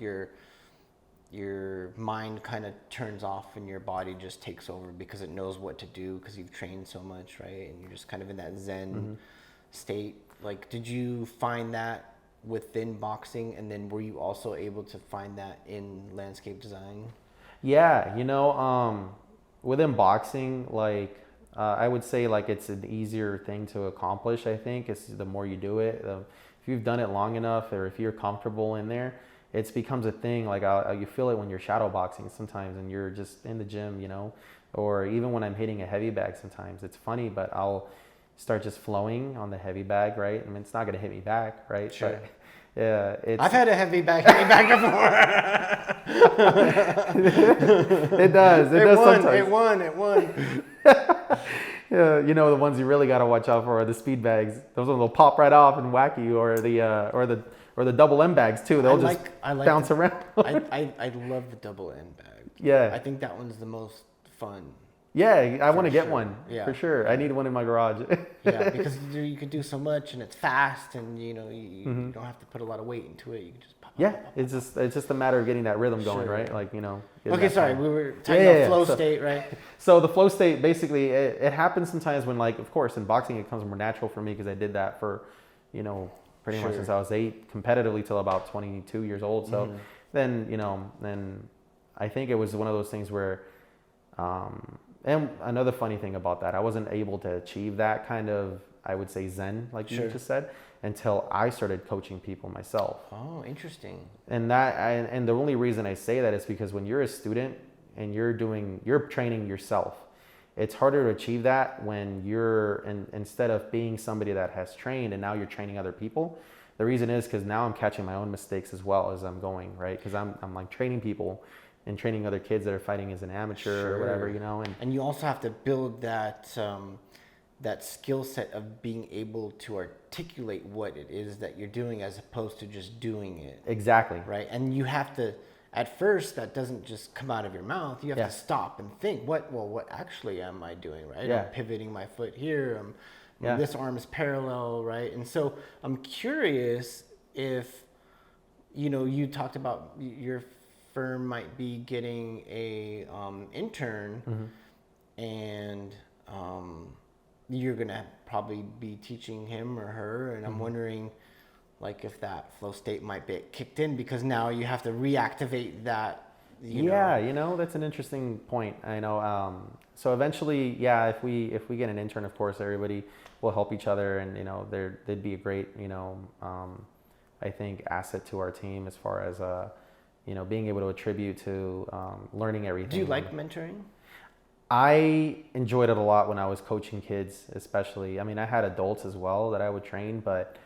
your mind kind of turns off and your body just takes over because it knows what to do because you've trained so much, right? And you're just kind of in that zen state. Like, did you find that within boxing, and then were you also able to find that in landscape design? Yeah, within boxing, like I would say like it's an easier thing to accomplish. I think it's the more you do it, if you've done it long enough, or if you're comfortable in there, it becomes a thing. Like you feel it when you're shadow boxing sometimes, and you're just in the gym, or even when I'm hitting a heavy bag. Sometimes it's funny, but I'll start just flowing on the heavy bag, right? I mean, it's not gonna hit me back, right? Sure. But, yeah, I've had a heavy bag hit me back before. It does. It does sometimes. It won. Yeah, the ones you really gotta watch out for are the speed bags. Those ones will pop right off and whack you, or the double M bags too. They'll just bounce around. I love the double M bag. Yeah. I think that one's the most fun. Yeah, I want to get sure. one. Yeah. For sure. I need one in my garage. Yeah, because you can do so much and it's fast, and you don't have to put a lot of weight into it. You can just pop. Yeah, it's just a matter of getting that rhythm going, right? Like, Okay, sorry, we were talking about flow state, right? So the flow state, basically, it happens sometimes when, like, of course, in boxing it comes more natural for me because I did that for, pretty much since I was 8, competitively till about 22 years old. So then, then I think it was one of those things where, and another funny thing about that, I wasn't able to achieve that kind of, I would say, zen, like you just said, until I started coaching people myself. Oh, interesting. And and the only reason I say that is because when you're a student and you're training yourself, it's harder to achieve that when instead of being somebody that has trained and now you're training other people. The reason is because now I'm catching my own mistakes as well as I'm going, right? Because I'm like training people and training other kids that are fighting as an amateur or whatever, And you also have to build that that skill set of being able to articulate what it is that you're doing as opposed to just doing it. Exactly. Right? And you have to, at first, that doesn't just come out of your mouth. You have to stop and think, what actually am I doing, right? Yeah. I'm pivoting my foot here. This arm is parallel, right? And so I'm curious if, you talked about your firm might be getting a intern, and you're gonna probably be teaching him or her, and I'm wondering, like, if that flow state might be kicked in because now you have to reactivate that. That's an interesting point. I know. So eventually, if we get an intern, of course, everybody will help each other, and they'd be a great I think asset to our team as far as being able to attribute to learning everything. Do you like mentoring? I enjoyed it a lot when I was coaching kids, especially. I mean, I had adults as well that I would train, but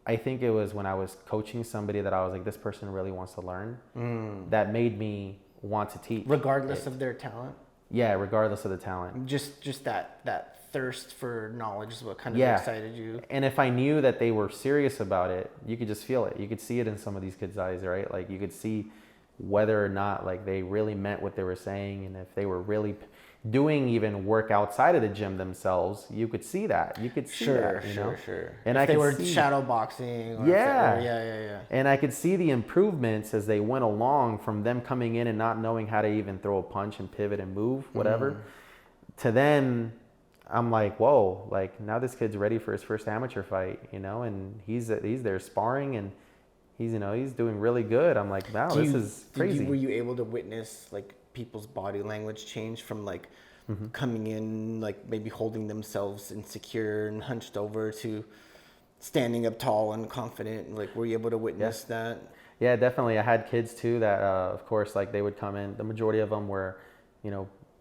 I think it was when I was coaching somebody that I was like, this person really wants to learn, that made me want to teach. Regardless of their talent? Yeah, regardless of the talent. Just that thirst for knowledge is what kind of excited you. And if I knew that they were serious about it, you could just feel it. You could see it in some of these kids' eyes, right? Like you could see whether or not like they really meant what they were saying, and if they were really doing even work outside of the gym themselves, you could see that. You could see that, Sure. And if they were shadow boxing. Or yeah. And I could see the improvements as they went along, from them coming in and not knowing how to even throw a punch and pivot and move, whatever, to then I'm like, whoa, like now this kid's ready for his first amateur fight, and he's there sparring, and he's doing really good. I'm like, wow, this is crazy. Were you able to witness like people's body language change from like coming in, like maybe holding themselves insecure and hunched over, to standing up tall and confident? Like, were you able to witness that? Yeah, definitely. I had kids too that, of course, like they would come in. The majority of them were,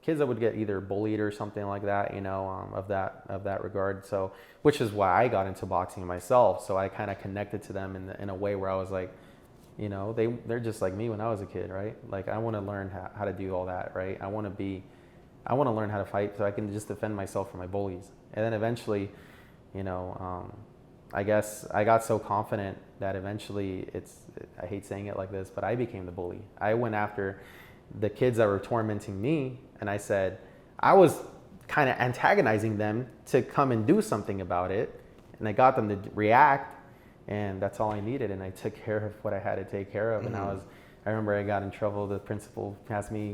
kids that would get either bullied or something like that, of that regard. So, which is why I got into boxing myself. So I kind of connected to them in a way where I was like, they're just like me when I was a kid, right? Like I want to learn how to do all that, right? I want to learn how to fight so I can just defend myself from my bullies. And then eventually, I guess I got so confident that eventually I hate saying it like this, but I became the bully. I went after the kids that were tormenting me, and I said, I was kind of antagonizing them to come and do something about it, and I got them to react, and that's all I needed, and I took care of what I had to take care of, and I remember I got in trouble. The principal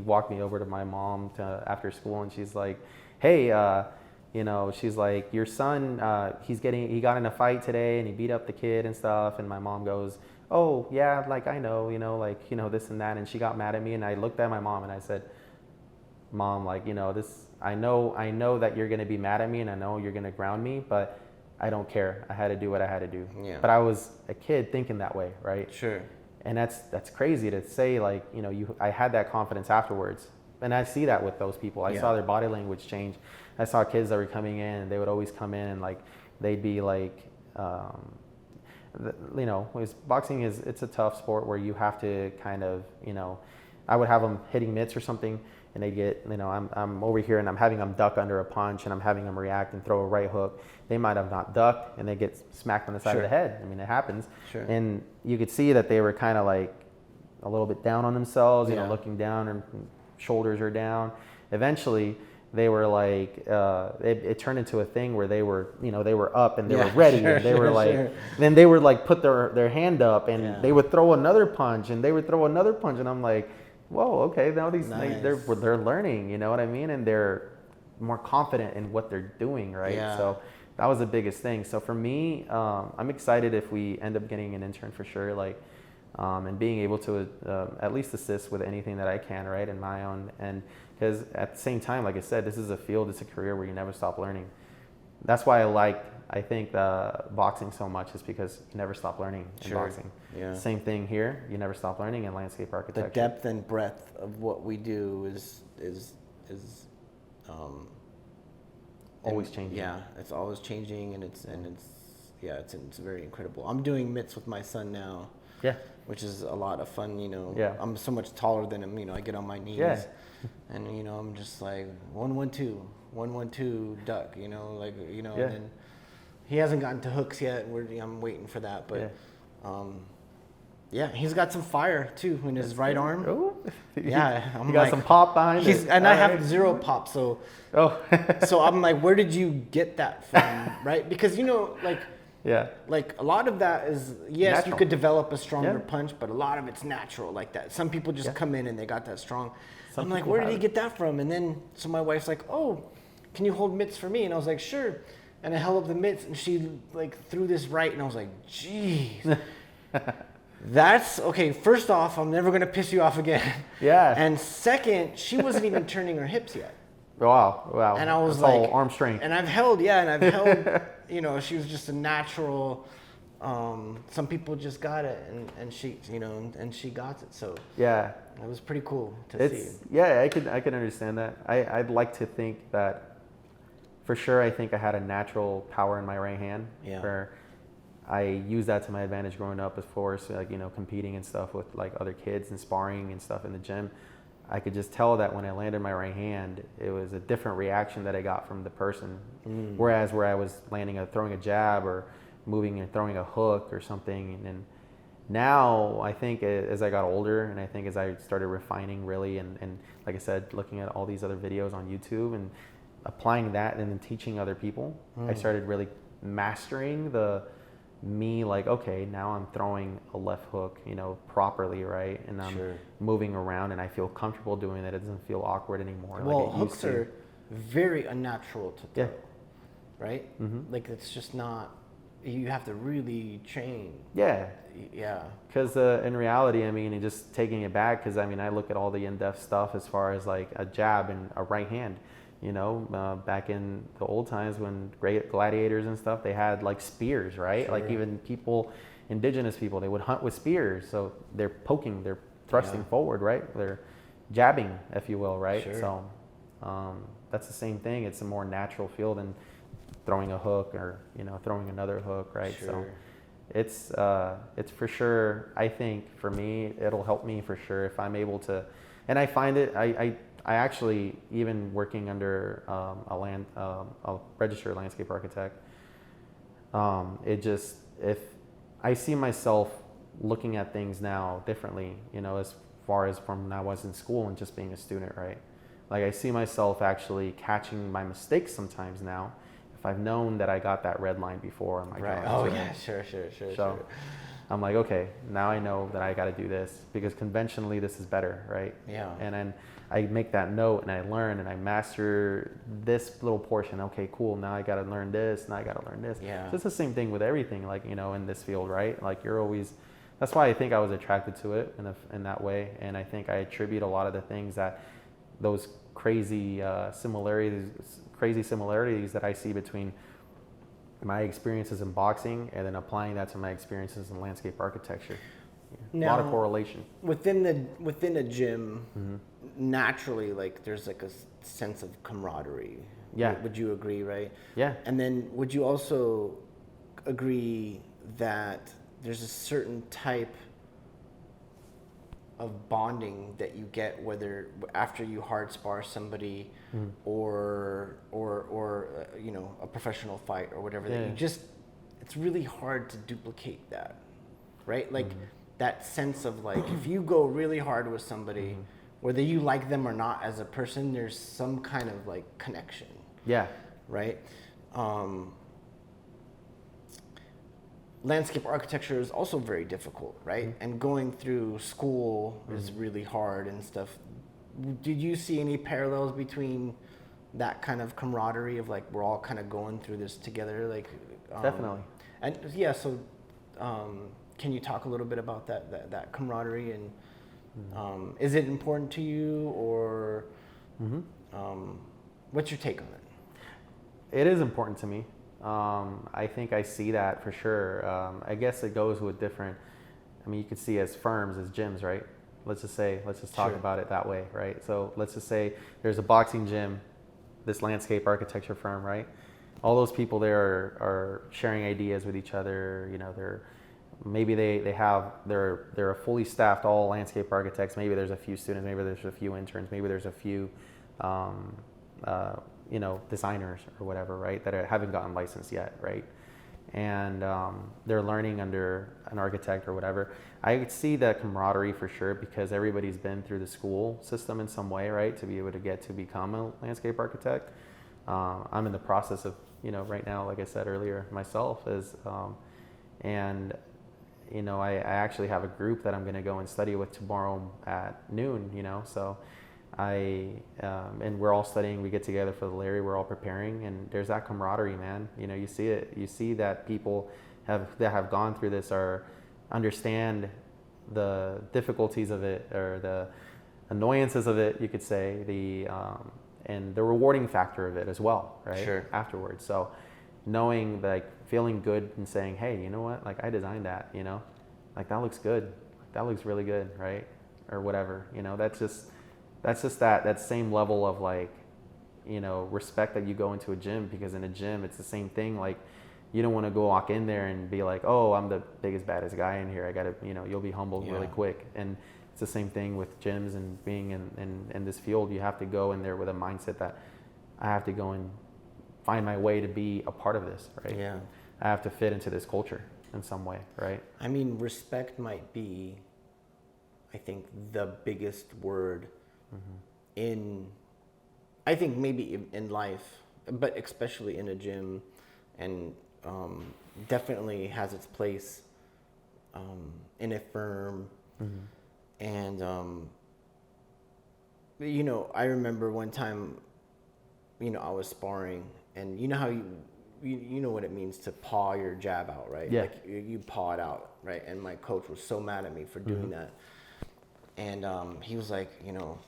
walked me over to my mom after school, and she's like, "Hey, she's like, your son, he got in a fight today, and he beat up the kid and stuff." And my mom goes, "Oh yeah, like I know, this and that." And she got mad at me, and I looked at my mom and I said, "Mom, like, this, I know that you're gonna be mad at me, and I know you're gonna ground me, but I don't care. I had to do what I had to do." Yeah. But I was a kid thinking that way, right? Sure. And that's crazy to say, like, I had that confidence afterwards. And I see that with those people. I saw their body language change. I saw kids that were coming in, and they would always come in and like, they'd be like, boxing it's a tough sport where you have to kind of, I would have them hitting mitts or something, and they get, I'm over here and I'm having them duck under a punch, and I'm having them react and throw a right hook. They might have not ducked, and they get smacked on the side of the head. I mean, it happens. Sure. And you could see that they were kind of like a little bit down on themselves, looking down, and shoulders are down. Eventually, they were like, it turned into a thing where they were, they were up and they were ready, and they were like, then they would like put their hand up, and they would throw another punch, and they would throw another punch, and I'm like, whoa, okay, now they're learning, you know what I mean, and they're more confident in what they're doing, right? Yeah. So that was the biggest thing. So for me, I'm excited if we end up getting an intern for sure, like, and being able to at least assist with anything that I can, right, in my own. And because at the same time, like I said, this is a field, it's a career where you never stop learning. That's why I think boxing so much, is because you never stop learning in boxing. Yeah. Same thing here, you never stop learning in landscape architecture. The depth and breadth of what we do is always changing. Yeah, it's always changing, and it's very incredible. I'm doing mitts with my son now. Yeah. Which is a lot of fun, Yeah. I'm so much taller than him, I get on my knees. Yeah. And, I'm just like 1-1-2, 1-1-2 duck, Yeah. and then he hasn't gotten to hooks yet. I'm waiting for that, but he's got some fire too in his right arm. Oh. Yeah, You got some pop behind it. And I have zero pop, so so I'm like, where did you get that from, right? Because like a lot of that is, yes, natural. You could develop a stronger punch, but a lot of it's natural like that. Some people just come in and they got that strong. I'm like, where did he get that from? And then so my wife's like, oh, can you hold mitts for me? And I was like, sure. And I held up the mitts, and she like threw this right, and I was like, geez. That's okay. First off, I'm never gonna piss you off again. Yeah. And second, she wasn't even turning her hips yet. Wow. And I was That's like, all arm strength. And I've held, she was just a natural. Some people just got it, and she, and she got it. So yeah, it was pretty cool to see. Yeah, I can understand that. I'd like to think that, for sure. I think I had a natural power in my right hand. Yeah. Where I used that to my advantage growing up, as far as like competing and stuff with like other kids and sparring and stuff in the gym. I could just tell that when I landed my right hand, it was a different reaction that I got from the person. Whereas where I was throwing a jab or moving and throwing a hook or something. And now I think as I got older, and I think as I started refining really, and like I said, looking at all these other videos on YouTube and applying that and then teaching other people, I started really mastering like, okay, now I'm throwing a left hook, properly, right? And I'm moving around, and I feel comfortable doing it. It doesn't feel awkward anymore. Well, like it hooks used to. are very unnatural to throw, Yeah. right? Mm-hmm. Like it's just not. You have to really train. Yeah. Yeah. Because in reality, and just taking it back, because I look at all the in-depth stuff as far as like a jab and a right hand. Back in the old times when great gladiators and stuff, they had like spears, right? Sure. Like even indigenous people, they would hunt with spears. So they're poking, they're thrusting forward, right? They're jabbing, if you will, right? Sure. So that's the same thing. It's a more natural feel than throwing a hook or, throwing another hook, right? Sure. So it's for sure, I think for me, it'll help me for sure if I'm able to, and I find it, I actually, even working under a registered landscape architect, if I see myself looking at things now differently, as far as from when I was in school and just being a student, right? Like I see myself actually catching my mistakes sometimes now. If I've known that I got that red line before, I'm like, right. Oh yeah, sure. I'm like, okay, now I know that I got to do this because conventionally this is better, right? Yeah. And then I make that note and I learn and I master this little portion. Okay, cool. Now I got to learn this. Now I got to learn this. Yeah. So it's the same thing with everything, like, you know, in this field, right? Like you're always, that's why I think I was attracted to it in that way. And I think I attribute a lot of the things that those crazy similarities that I see between my experiences in boxing and then applying that to my experiences in landscape architecture. Now, a lot of correlation. Within a gym, naturally, like there's like a sense of camaraderie. Yeah. Would you agree, right? Yeah. And then would you also agree that there's a certain type of bonding that you get whether after you hard spar somebody or you know, a professional fight or whatever, that you just, it's really hard to duplicate that, right? Like that sense of like, if you go really hard with somebody, whether you like them or not as a person, there's some kind of like connection. Yeah. Right? Landscape architecture is also very difficult, right? And going through school is really hard and stuff. Did you see any parallels between that kind of camaraderie of like, we're all kind of going through this together? Like, Definitely. And yeah, so can you talk a little bit about that camaraderie, and is it important to you, or what's your take on it? It is important to me. I think I see that for sure. I guess it goes with different, I mean, you could see as firms, as gyms, right? Let's just talk about it that way, right? So let's just say there's a boxing gym, this landscape architecture firm, right? All those people there are sharing ideas with each other. You know, they're a fully staffed all landscape architects. Maybe there's a few students, maybe there's a few interns, maybe there's a few you know, designers or whatever, right, that haven't gotten licensed yet, right? And they're learning under an architect or whatever. I could see that camaraderie for sure because everybody's been through the school system in some way, right, to be able to get to become a landscape architect. I'm in the process of, you know, right now, like I said earlier, myself and you know, I actually have a group that I'm going to go and study with tomorrow at noon, you know, so and we're all studying, we get together for the Larry, we're all preparing, and there's that camaraderie, man. You know, you see it, you see that people that have gone through this understand the difficulties of it, or the annoyances of it, you could say, and the rewarding factor of it as well, right? Sure. Afterwards. So knowing, like, feeling good and saying, hey, you know what, like, I designed that, you know, like, that looks good, that looks really good, right? Or whatever, you know, that's just that same level of, like, you know, respect that you go into a gym, because in a gym it's the same thing. Like, you don't want to go walk in there and be like, oh, I'm the biggest, baddest guy in here, I gotta, you know, you'll be humbled really quick. And it's the same thing with gyms and being in this field. You have to go in there with a mindset that I have to go and find my way to be a part of this, right? Yeah. I have to fit into this culture in some way, right? I mean, respect might be, I think, the biggest word I think maybe in life, but especially in a gym, and definitely has its place in a firm. And you know, I remember one time, you know, I was sparring, and you know how you know what it means to paw your jab out, right? Yeah. Like you paw it out, right? And my coach was so mad at me for doing that. And he was like, you know,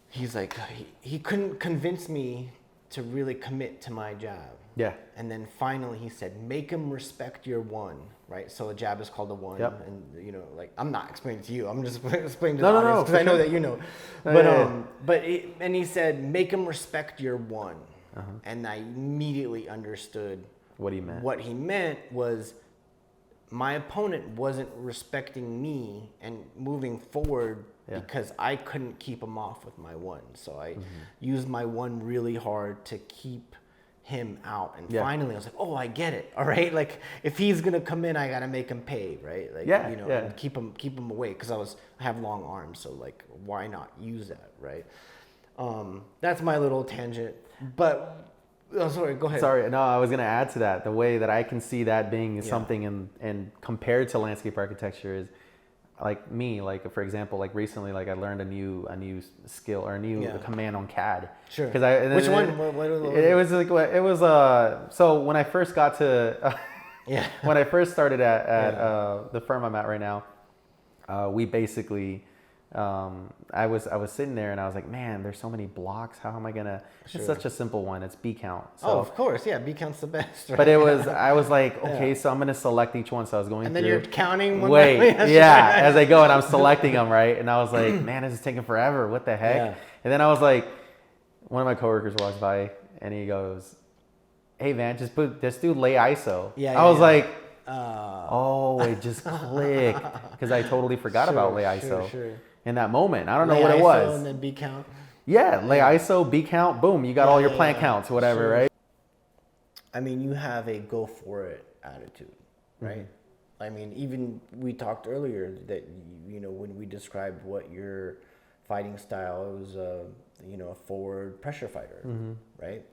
he's like, he couldn't convince me to really commit to my jab. Yeah. And then finally he said, make him respect your one, right? So a jab is called a one. Yep. And, you know, like, I'm not explaining to you. I'm just explaining to No, the no, audience, because I know that you know. But and he said, make him respect your one. And I immediately understood what he meant. What he meant was, my opponent wasn't respecting me and moving forward because I couldn't keep him off with my one. So I used my one really hard to keep him out. And finally I was like, oh, I get it. All right. Like, if he's going to come in, I got to make him pay. Right. Like, you know, and keep him away. Cause I have long arms. So, like, why not use that? Right. That's my little tangent. But Oh, sorry. Go ahead. Sorry, no, I was gonna add to that. The way that I can see that being something, and compared to landscape architecture is, like me, like for example, like recently, like I learned a new skill or a new command on CAD. Sure. Because Which one? It was like it was so when I first got to when I first started at the firm I'm at right now, we basically. I was sitting there and I was like, man, there's so many blocks. How am I gonna? It's such a simple one. It's B count. So, oh, of course, yeah. B count's the best. Right? But I was like, okay, so I'm gonna select each one. So I was going and through. then you're counting. As I go and I'm selecting them, right? And I was like, man, this is taking forever. What the heck? Yeah. And then I was like, one of my coworkers walks by and he goes, hey man, just do lay ISO. Yeah. I was like. Oh, it just clicked because I totally forgot about lay ISO. Sure. In that moment, I don't know lay what ISO it was. And then B count. Yeah, lay ISO, B count, boom, you got all your plant counts, whatever, right? I mean, you have a go for it attitude, right? Mm-hmm. I mean, even we talked earlier that when we described what your fighting style was, a forward pressure fighter, right?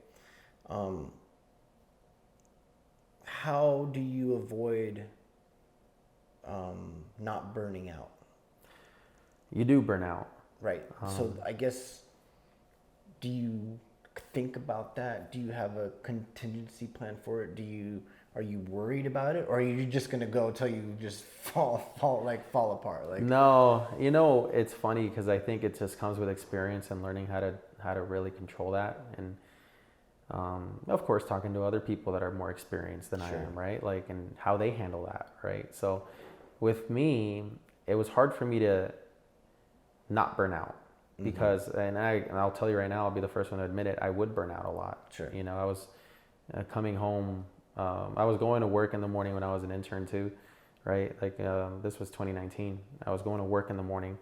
How do you avoid not burning out? You do burn out. Right. So I guess, do you think about that? Do you have a contingency plan for it? Are you worried about it, or are you just gonna go till you just fall apart? Like, no, it's funny because I think it just comes with experience and learning how to really control that, and of course talking to other people that are more experienced than I am, right? Like, and how they handle that, right? So with me, it was hard for me to not burn out because, and I'll tell you right now, I'll be the first one to admit it, I would burn out a lot. Sure. I was coming home, I was going to work in the morning when I was an intern too, right? Like this was 2019. I was going to work in the morning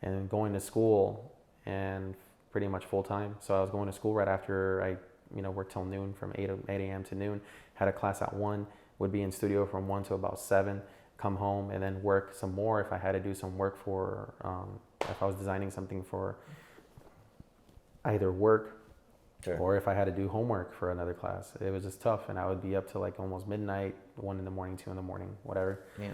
and going to school and pretty much full time. So I was going to school right after I worked till noon, from 8 a.m. to noon, had a class at 1, would be in studio from 1 to about 7, come home and then work some more if I had to do some work for, if I was designing something for either work or if I had to do homework for another class. It was just tough, and I would be up to like almost midnight, 1 in the morning, 2 in the morning, whatever. Yeah.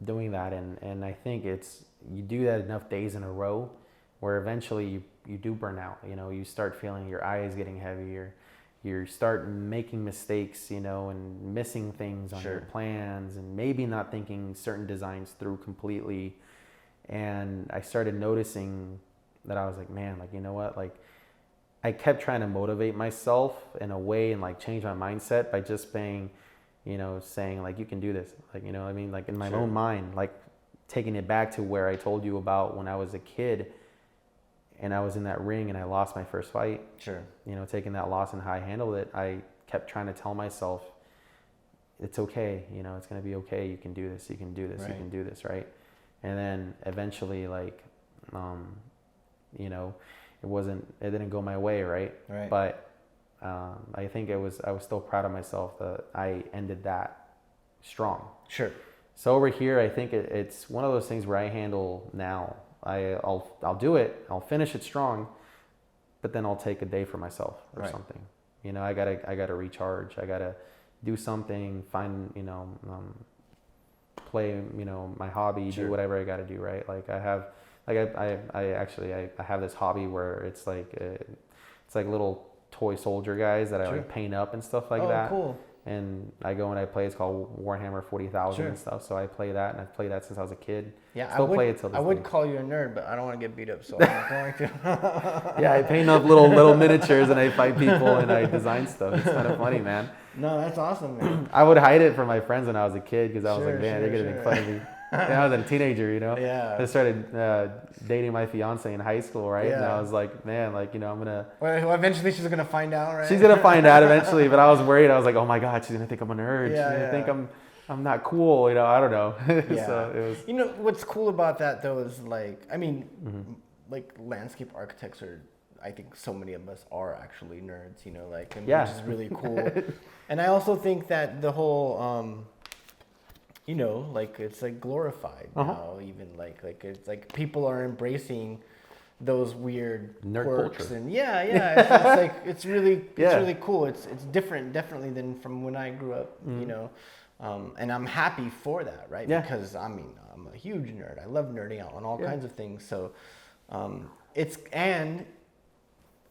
Doing that, and I think you do that enough days in a row where eventually you do burn out. You start feeling your eyes getting heavier. You start making mistakes, and missing things on your plans, and maybe not thinking certain designs through completely. And I started noticing that I was like, man, like, you know what? Like, I kept trying to motivate myself in a way and like change my mindset by just saying like, you can do this. Like, I mean, like in my own mind, like taking it back to where I told you about when I was a kid and I was in that ring and I lost my first fight. Sure. Taking that loss and how I handled it, I kept trying to tell myself, it's okay. It's going to be okay. You can do this. You can do this. You can do this. Right. And then eventually, like, it didn't go my way. Right. But I think I was still proud of myself that I ended that strong. Sure. So over here, I think it's one of those things where I handle now. I'll do it. I'll finish it strong, but then I'll take a day for myself or something. I gotta recharge. I gotta do something. Find play my hobby. Do whatever I gotta do. Right. Like I have this hobby where it's like little toy soldier guys that I like paint up and stuff like that. Oh, cool. And I go and I play. It's called Warhammer 40,000 and stuff. So I play that, and I've played that since I was a kid. Yeah, play it till this I would call you a nerd, but I don't want to get beat up, so I'm not going to. Yeah, I paint up little miniatures and I fight people and I design stuff. It's kind of funny, man. No, that's awesome, man. I would hide it from my friends when I was a kid because I was like, man, they're gonna make fun of me. I was a teenager, Yeah. I started dating my fiance in high school, right? Yeah. And I was like, man, like, I'm gonna. Well, eventually she's gonna find out, right? She's gonna find out eventually, but I was worried. I was like, oh my God, she's gonna think I'm a nerd. She's gonna think I'm not cool. I don't know. Yeah. So it was. What's cool about that though is like, I mean, like landscape architects are. I think so many of us are actually nerds, which is really cool. And I also think that the whole. Like it's like glorified now, even like it's like people are embracing those weird nerd quirks culture. and it's like it's really cool. It's different definitely than from when I grew up, you know. And I'm happy for that, right? Yeah. Because I mean, I'm a huge nerd. I love nerding out on all kinds of things. So and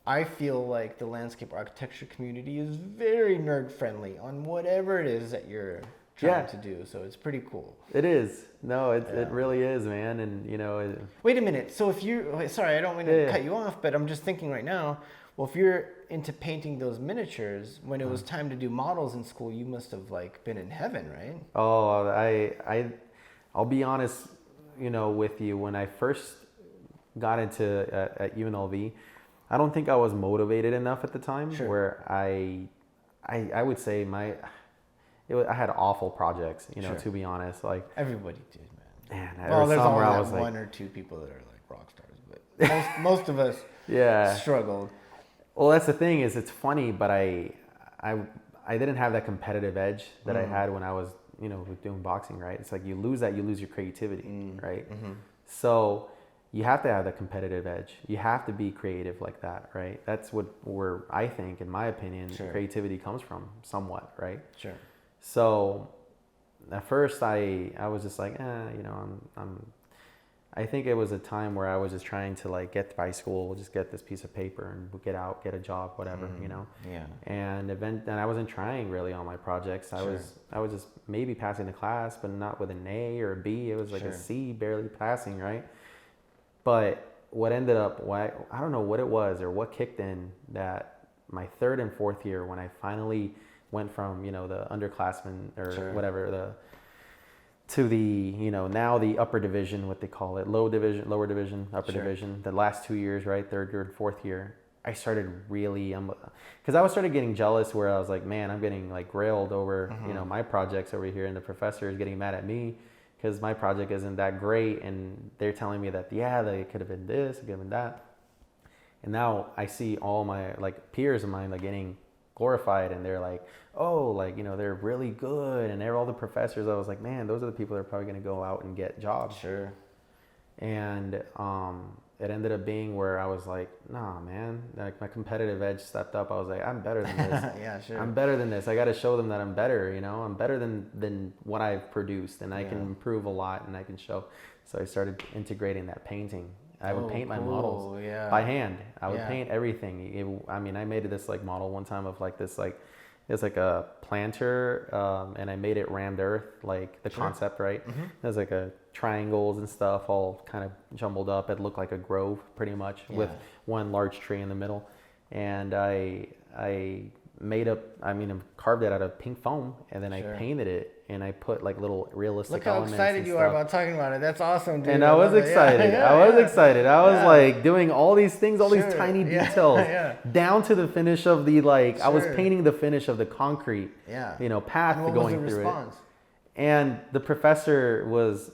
I feel like the landscape architecture community is very nerd friendly on whatever it is that you're trying to do. So it's pretty cool. It is. No, it really is, man. And you know. Wait a minute. So if you, sorry, I don't mean to cut you off, but I'm just thinking right now. Well, if you're into painting those miniatures, when it was time to do models in school, you must have like been in heaven, right? Oh, I'll be honest, you know, with you. When I first got into at UNLV, I don't think I was motivated enough at the time. Sure. Where I would say I had awful projects, you know, to be honest. Like everybody did, man. Man, well, there's always I was one like, or two people that are like rock stars, but most of us struggled. Well, that's the thing is it's funny, but I didn't have that competitive edge that I had when I was, you know, doing boxing, right? It's like you lose your creativity, right? Mm-hmm. So you have to have that competitive edge. You have to be creative like that, right? That's where I think, in my opinion, creativity comes from somewhat, right? Sure. So at first I was just like, you know, I think it was a time where I was just trying to like get by school, just get this piece of paper and get out, get a job, whatever, you know? Yeah. And I wasn't trying really on my projects. I was just maybe passing the class, but not with an A or a B. It was like a C, barely passing, right? But what ended up, I don't know what it was or what kicked in that my third and fourth year when I finally went from, you know, the underclassmen or whatever, to the, you know, now the upper division, what they call it, lower division, upper division, the last 2 years, right, third year and fourth year, I started really, because I started getting jealous where I was like, man, I'm getting like railed over, you know, my projects over here and the professor is getting mad at me because my project isn't that great and they're telling me that, they could have been this, it could have been that. And now I see all my like peers of mine like getting glorified and they're like, oh, like, you know, they're really good and they're all the professors. I was like, man, those are the people that are probably going to go out and get jobs. Sure. And it ended up being where I was like, nah, man, like my competitive edge stepped up. I was like, I'm better than this. I'm better than this. I got to show them that I'm better, you know, I'm better than what I've produced and I can improve a lot and I can show. So I started integrating that painting. I would paint my models by hand. I would paint everything. I made this like model one time of like this, like, it's like a planter, and I made it rammed earth, like the concept, right? Mm-hmm. There's like triangles and stuff all kind of jumbled up. It looked like a grove pretty much with one large tree in the middle. And I carved it out of pink foam and then I painted it and I put like little realistic elements. Look how excited you are about talking about it. That's awesome, dude. And I was excited. I was excited. I was like doing all these things, all these tiny details down to the finish of the I was painting the finish of the concrete, you know, path going through it. And the professor was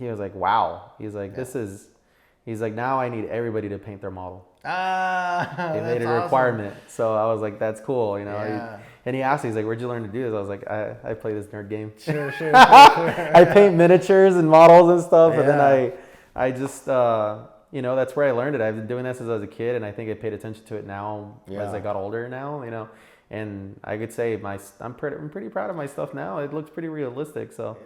like, wow. He's like, he's like, now I need everybody to paint their model. They made it a requirement. So I was like, that's cool, you know. Yeah. And he asked me, he's like, where'd you learn to do this? I was like, I play this nerd game. Sure. I paint miniatures and models and stuff. And then I just, you know, that's where I learned it. I've been doing this since I was a kid. And I think I paid attention to it now as I got older now, you know. And I could say I'm pretty proud of my stuff now. It looks pretty realistic. So